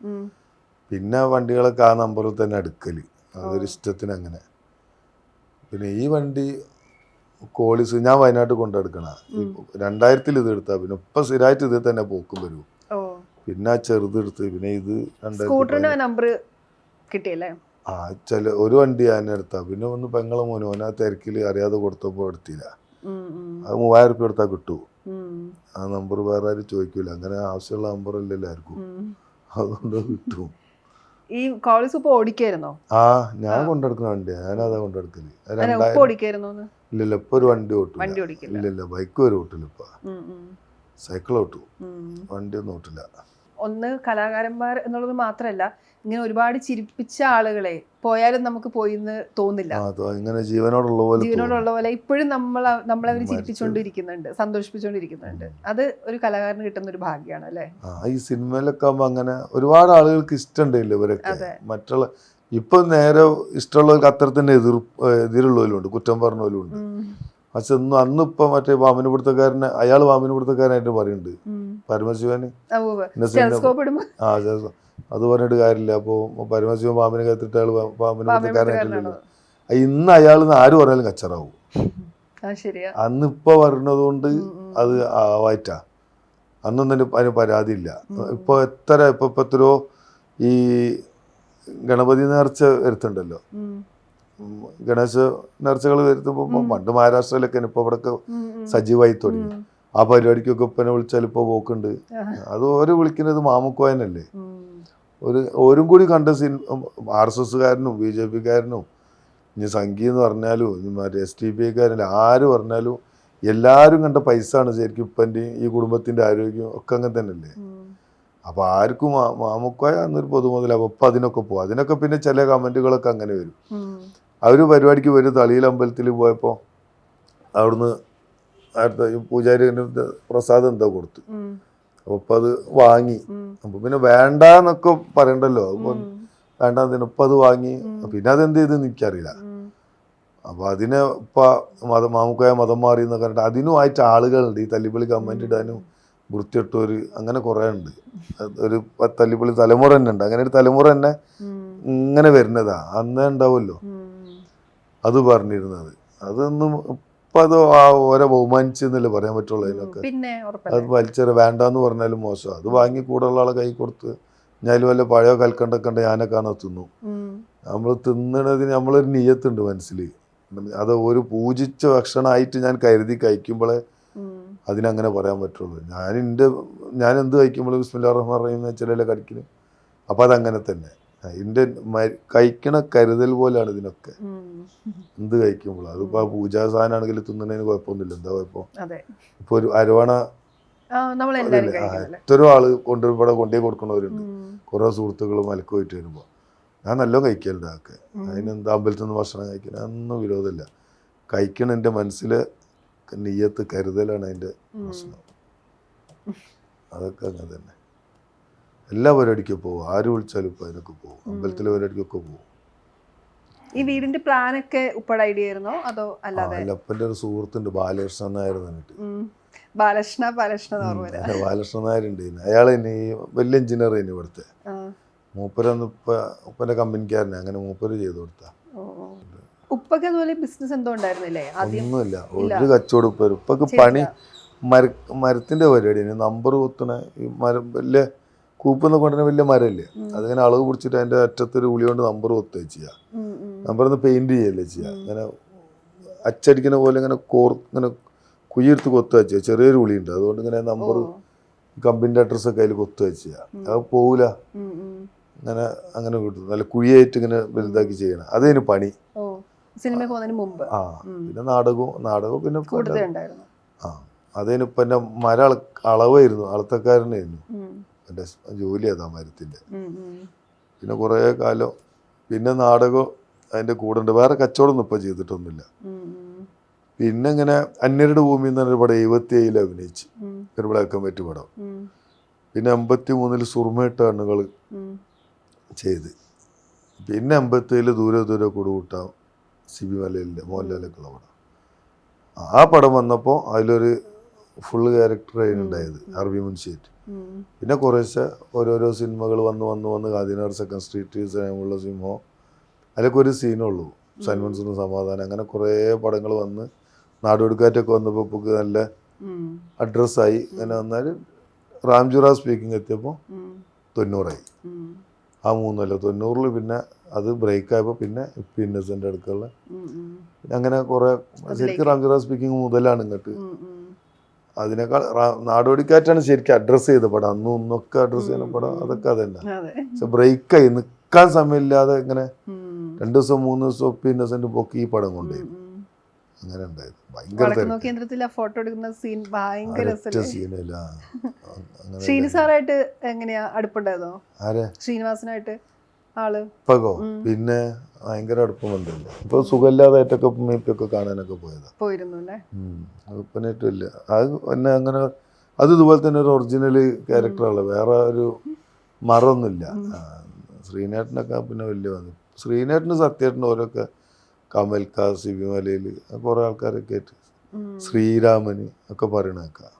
പിന്നെ വണ്ടികളൊക്കെ ആ നമ്പറിൽ തന്നെ എടുക്കല്. അതൊരു ഇഷ്ടത്തിന് അങ്ങനെ. പിന്നെ ഈ വണ്ടി കോളിസ് ഞാൻ വയനാട്ടിൽ കൊണ്ടെടുക്കണ. 2000 ഇത് എടുത്താ പിന്നെ ഇപ്പൊ സ്ഥിരമായിട്ട് ഇത് തന്നെ പോക്കും വരും. പിന്നെ ആ ചെറുതെടുത്ത് പിന്നെ ഇത് ഒരു വണ്ടി ഞാൻ എടുത്താ. പിന്നെ ഒന്ന് പെങ്ങളെ മോന് ആ തിരക്കില് അറിയാതെ കൊടുത്തപ്പോ എടുത്തില്ല. അത് 3000 റുപ്യ എടുത്താൽ കിട്ടൂ. ആ നമ്പർ വേറെ ആരും ചോദിക്കൂല. അങ്ങനെ ആവശ്യമുള്ള നമ്പറല്ലേ എല്ലാവർക്കും, അതുകൊണ്ട് കിട്ടും. ഈ കോളേജ് ഇപ്പൊ ഓടിക്കായിരുന്നോ? ഞാൻ കൊണ്ടെടുക്കുന്ന വണ്ടിയാ. ഞാനതാ കൊണ്ടെടുക്കല്. ഇല്ലല്ല, ഇപ്പൊ ഒരു വണ്ടി ഓട്ടും. ഇല്ലല്ല, ബൈക്ക് വരെ ഓട്ടില്ല. ഇപ്പൊ സൈക്കിൾ ഓട്ടു, വണ്ടി ഒന്നും ഓട്ടില്ല. ഒന്ന് കലാകാരന്മാർ എന്നുള്ളത് മാത്രമല്ല, ഇങ്ങനെ ഒരുപാട് ചിരിപ്പിച്ച ആളുകളെ പോയാലും നമുക്ക് പോയിന്ന് തോന്നില്ല. ഇങ്ങനെ ജീവനോടുള്ള പോലെ ഇപ്പോഴും നമ്മളവർ ചിരിപ്പിച്ചുകൊണ്ടിരിക്കുന്നുണ്ട്, സന്തോഷിപ്പിച്ചുകൊണ്ടിരിക്കുന്നുണ്ട്. അത് ഒരു കലാകാരന് കിട്ടുന്ന ഒരു ഭാഗ്യമാണ് അല്ലേ? ഈ സിനിമയിലൊക്കെ ആകുമ്പോ അങ്ങനെ ഒരുപാട് ആളുകൾക്ക് ഇഷ്ടമുണ്ടല്ലോ ഇവരൊക്കെ. മറ്റുള്ള ഇപ്പൊ നേരെ ഇഷ്ടമുള്ളവർക്ക് അത്തരത്തിന്റെ എതിരുള്ളവരുണ്ട്, കുറ്റം പറഞ്ഞവരുണ്ട്. പക്ഷെ അന്നിപ്പോ മറ്റേ വാമനപിടുത്തക്കാരനെ അയാൾ വാമനപിടുത്തക്കാരനായിട്ട് പറയുന്നുണ്ട് പരമശിവന്. അത് പറഞ്ഞിട്ട് കാര്യമില്ല. അപ്പൊ പരമശിവൻ പാമ്പിനെ കത്തിട്ട് അയാൾ വാമനപിടുത്തക്കാരനായിട്ടില്ലല്ലോ. ഇന്ന് അയാൾ ആര് പറഞ്ഞാലും കച്ചറാവും. അന്നിപ്പോ പറഞ്ഞത് കൊണ്ട് അത് ആവായിട്ടാ. അന്നൊന്നും അതിന് പരാതി ഇല്ല. ഇപ്പൊ എത്രയോ ഈ ഗണപതി നേർച്ച വരുത്തുണ്ടല്ലോ, ഗണേശ നേർച്ചകൾ വരുത്തുമ്പോ പണ്ട് മഹാരാഷ്ട്രയിലൊക്കെ ഇപ്പൊ ഇവിടെയൊക്കെ സജീവമായി തുടങ്ങി. ആ പരിപാടിക്കൊക്കെ ഇപ്പനെ വിളിച്ചാൽ ഇപ്പൊ പോക്കുണ്ട്. അത് ഓരോ വിളിക്കുന്നത് മാമുക്കോയനല്ലേ. ഓരും കൂടി കണ്ട RSSകാരനും BJPക്കാരനും ഇനി സംഘി എന്ന് പറഞ്ഞാലും ഇനി മറ്റേ STPക്കാരനും ആര് പറഞ്ഞാലും എല്ലാരും കണ്ട പൈസ ആണ് ശരിക്കും ഇപ്പൻ്റെ ഈ കുടുംബത്തിന്റെ ആരോഗ്യം ഒക്കെ അങ്ങനെ തന്നെയല്ലേ. അപ്പൊ ആർക്കും മാമുക്കോയ എന്നൊരു പൊതുമുതലാവും. അപ്പൊ അതിനൊക്കെ പോകും. അതിനൊക്കെ പിന്നെ ചില കമന്റുകളൊക്കെ അങ്ങനെ വരും. അവര് പരിപാടിക്ക് വരും. തളിയിൽ അമ്പലത്തിൽ പോയപ്പോ അവിടുന്ന് അടുത്ത പൂജാരി പ്രസാദം എന്തോ കൊടുത്തു. അപ്പൊ അത് വാങ്ങി. അപ്പൊ പിന്നെ വേണ്ടെന്നൊക്കെ പറയണ്ടല്ലോ. അപ്പൊ വേണ്ട ഇപ്പൊ അത് വാങ്ങി. പിന്നെ അതെന്ത് ചെയ്ത് എനിക്കറിയില്ല. അപ്പൊ അതിനെ ഇപ്പൊ മാമുക്കോയ മതം മാറി എന്നൊക്കെ പറഞ്ഞിട്ട് അതിനുമായിട്ട് ആളുകളുണ്ട്. ഈ തല്ലിപ്പൊളി കമന്റ് ഇടാനും വൃത്തിയിട്ടൊരു അങ്ങനെ കുറെ ഉണ്ട്. ഒരു തല്ലിപ്പൊളി തലമുറ തന്നെ ഉണ്ട്. അങ്ങനെ ഒരു തലമുറ തന്നെ ഇങ്ങനെ വരുന്നതാ. അന്നേ ഉണ്ടാവുമല്ലോ അത് പറഞ്ഞിരുന്നത്. അതൊന്നും ഇപ്പൊ അത് ഓരോ ബഹുമാനിച്ചെന്നല്ലേ പറയാൻ പറ്റുള്ളൂ. അതിനൊക്കെ അത് വലിച്ചെറിയ വേണ്ടാന്ന് പറഞ്ഞാലും മോശം. അത് വാങ്ങി കൂടെയുള്ള ആളെ കൈ കൊടുത്ത് ഞാൻ വല്ല പഴയ കൽക്കണ്ടൊക്കെ ഉണ്ട് ഞാനൊക്കെ തിന്നു. നമ്മൾ തിന്നണതിന് നമ്മളൊരു നിയ്യത്തുണ്ട് മനസ്സിൽ. അത് ഒരു പൂജിച്ച ഭക്ഷണമായിട്ട് ഞാൻ കരുതി കഴിക്കുമ്പോഴേ അതിനങ്ങനെ പറയാൻ പറ്റുള്ളൂ. ഞാൻ എന്ത് കഴിക്കുമ്പോഴും ബിസ്മില്ലാഹിർ റഹ്മാനിർ റഹീം എന്ന് വെച്ചാലല്ലേ കഴിക്കുന്നത്. അപ്പം അതങ്ങനെ തന്നെ ഇതിൻ്റെ കഴിക്കണ കരുതൽ പോലെയാണ് ഇതിനൊക്കെ. എന്ത് കഴിക്കുമ്പോഴും അതിപ്പോൾ പൂജാ സാധനമാണെങ്കിൽ തിന്നണതിന് കുഴപ്പമൊന്നുമില്ല. എന്താ കുഴപ്പം? ഇപ്പൊ ഒരു അരവണ എത്രയോ ആള് ഇവിടെ കൊണ്ടുപോയി കൊടുക്കണവരുണ്ട്. കുറെ സുഹൃത്തുക്കൾ മലക്ക് പോയിട്ട് വരുമ്പോൾ ഞാൻ നല്ലോണം കഴിക്കലുണ്ട്. അതൊക്കെ അതിനെന്താ അമ്പലത്തിൽ നിന്ന് ഭക്ഷണം കഴിക്കാൻ ഒന്നും വിരോധമില്ല. കഴിക്കണ എൻ്റെ മനസ്സിലെ നിയ്യത്ത് കരുതലാണ് അതിൻ്റെ പ്രശ്നം. അതൊക്കെ അങ്ങനെ തന്നെ. എല്ലാ പരിപാടിക്കും പോകും. ആര് വിളിച്ചാലും ഇപ്പൊ അതിനൊക്കെ പോകും. അമ്പലത്തിലെ പരിപാടിക്കൊക്കെ പോകും. ഈ വീടിന്റെ പ്ലാനൊക്കെ ഉപ്പയുടെ ഐഡിയ ആയിരുന്നോ അതോ അല്ലാതെ? അപ്പൻ്റെ ഒരു സുഹൃത്തുണ്ട് ബാലകൃഷ്ണൻ നായർ എന്നിട്ട്. ബാലകൃഷ്ണൻ നായരുണ്ട്. അയാൾ ഇനി വലിയ എഞ്ചിനീയർ ഇനി ഇവിടുത്തെ മൂപ്പരൊന്ന് ഉപ്പന്റെ കമ്പനിക്കാരനെ. അങ്ങനെ മൂപ്പര് ചെയ്ത് കൊടുത്താ. ഒന്നുമില്ല. ഒരു കച്ചവടം ഉപ്പക്ക് പണി മരത്തിന്റെ പരിപാടി. നമ്പർ കുത്തണ ഈ മരം വലിയ കൂപ്പെന്ന് കൊണ്ടുവരുന്ന വലിയ മരമില്ലേ, അതിങ്ങനെ അളവ് പിടിച്ചിട്ട് അതിന്റെ അറ്റത്തൊരു ഉളി കൊണ്ട് നമ്പർ കൊത്തുക ചെയ്യുക. നമ്പറിന്ന് പെയിന്റ് ചെയ്യല്ലേ ചെയ്യുക. അങ്ങനെ അച്ചടിക്കുന്ന പോലെ ഇങ്ങനെ ഇങ്ങനെ കുയ്യെടുത്ത് കൊത്തുക ചെയ്യുക. ചെറിയൊരു ഉളിയുണ്ട്, അതുകൊണ്ട് ഇങ്ങനെ നമ്പർ കമ്പനിന്റെ അഡ്രസ്സൊക്കെ അതിൽ കൊത്തുക ചെയ്യുക. അത് പോവില്ല. അങ്ങനെ കിട്ടും. നല്ല കുഴിയായിട്ട് ഇങ്ങനെ വലുതാക്കി ചെയ്യണം. അതതിന് പണി. പിന്നെ നാടകവും പിന്നെ അതിനിപ്പോ എന്റെ മരം അളവായിരുന്നു, അളത്തക്കാരനായിരുന്നു എന്റെ ജോലി. അതാ മരത്തിന്റെ. പിന്നെ കുറെ കാലം പിന്നെ നാടകം അതിന്റെ കൂടെ ഉണ്ട്. വേറെ കച്ചവടമൊന്നും ഇപ്പൊ ചെയ്തിട്ടൊന്നുമില്ല. പിന്നെ ഇങ്ങനെ അന്യരുടെ ഭൂമി എന്ന് പറഞ്ഞ പടം 77 അഭിനയിച്ചു, ഒരു ബ്ലാക്ക് ആൻഡ് വൈറ്റ് പടം. പിന്നെ 83 സുറുമയിട്ട കണ്ണുകൾ ചെയ്ത്. പിന്നെ 87 ദൂരെ ദൂരെ കൊടുകൂട്ടാം CB മലയിലെ മോഹൻലാലൊക്കെയുള്ള പടം. ആ പടം വന്നപ്പോൾ അതിലൊരു ഫുള്ള് ക്യാരക്ടർ അതിനുണ്ടായത് അറബി മുൻഷിയായിട്ട്. പിന്നെ കുറേശ്ശെ ഓരോരോ സിനിമകൾ വന്ന് ഗാന്ധിനഗർ സെക്കൻഡ് സ്ട്രീറ്റ്, സേമുള്ള സിംഹം, അതിലൊക്കെ ഒരു സീനുള്ളൂ. സൈമൺസിന് സമാധാനം, അങ്ങനെ കുറേ പടങ്ങൾ വന്ന് നാടോടിക്കാറ്റൊക്കെ വന്നപ്പോൾ ഇപ്പോൾ നല്ല അഡ്രസ്സായി. അങ്ങനെ വന്നാൽ റാംജുറ സ്പീക്കിംഗ് എത്തിയപ്പോൾ 90ആയി. ആ 90 പിന്നെ അത് ബ്രേക്ക് ആയപ്പോൾ പിന്നെ ഇന്നസെന്റ് അടുക്കുള്ള അങ്ങനെ കുറെ. ശരിക്കും റാംജുറ സ്പീക്കിംഗ് മുതലാണ് ഇങ്ങോട്ട്. അതിനേക്കാൾ നാടോടിക്കാറ്റാണ് ശരിക്കും അഡ്രസ്സ് ചെയ്ത പടം. അന്നും ഒന്നൊക്കെ അഡ്രസ്സ് ചെയ്യുന്ന പടം അതൊക്കെ അതന്നെ. പക്ഷെ ബ്രേക്കായി നിൽക്കാൻ സമയമില്ലാതെ ഇങ്ങനെ 2 ദിവസം 3 ദിവസം ഇന്നസെന്റ് പൊക്കി ഈ പടം കൊണ്ടുപോയി. അങ്ങനെ ഉണ്ടായത്. ഭയങ്കര ശ്രീനിവാസനായിട്ട് എങ്ങനെയാ അടുപ്പുണ്ടായിരുന്നോ? ശ്രീനിവാസനായിട്ട് ആള്? ഇപ്പോ പിന്നെ ഭയങ്കര അടുപ്പം വന്നില്ല. ഇപ്പൊ സുഖമില്ലാതായിട്ടൊക്കെ ഉമ്മയൊക്കെ കാണാനൊക്കെ പോയതാ. പോയിരുന്നു അല്ലേ? ഉപ്പനായിട്ടും ഇല്ല. അത് പിന്നെ അങ്ങനെ അത് ഇതുപോലെ തന്നെ ഒരു ഒറിജിനൽ ക്യാരക്ടറാണ്, വേറെ ഒരു മറൊന്നുമില്ല. ശ്രീനേട്ടനൊക്കെ പിന്നെ വലിയ വന്നു. ശ്രീനേട്ടന് സത്യേട്ടന് ഓരോക്കെ കമൽക്ക, സിബിമലയിൽ കുറെ ആൾക്കാരൊക്കെ ആയിട്ട് ശ്രീരാമന് ഒക്കെ പറയണേക്കാം.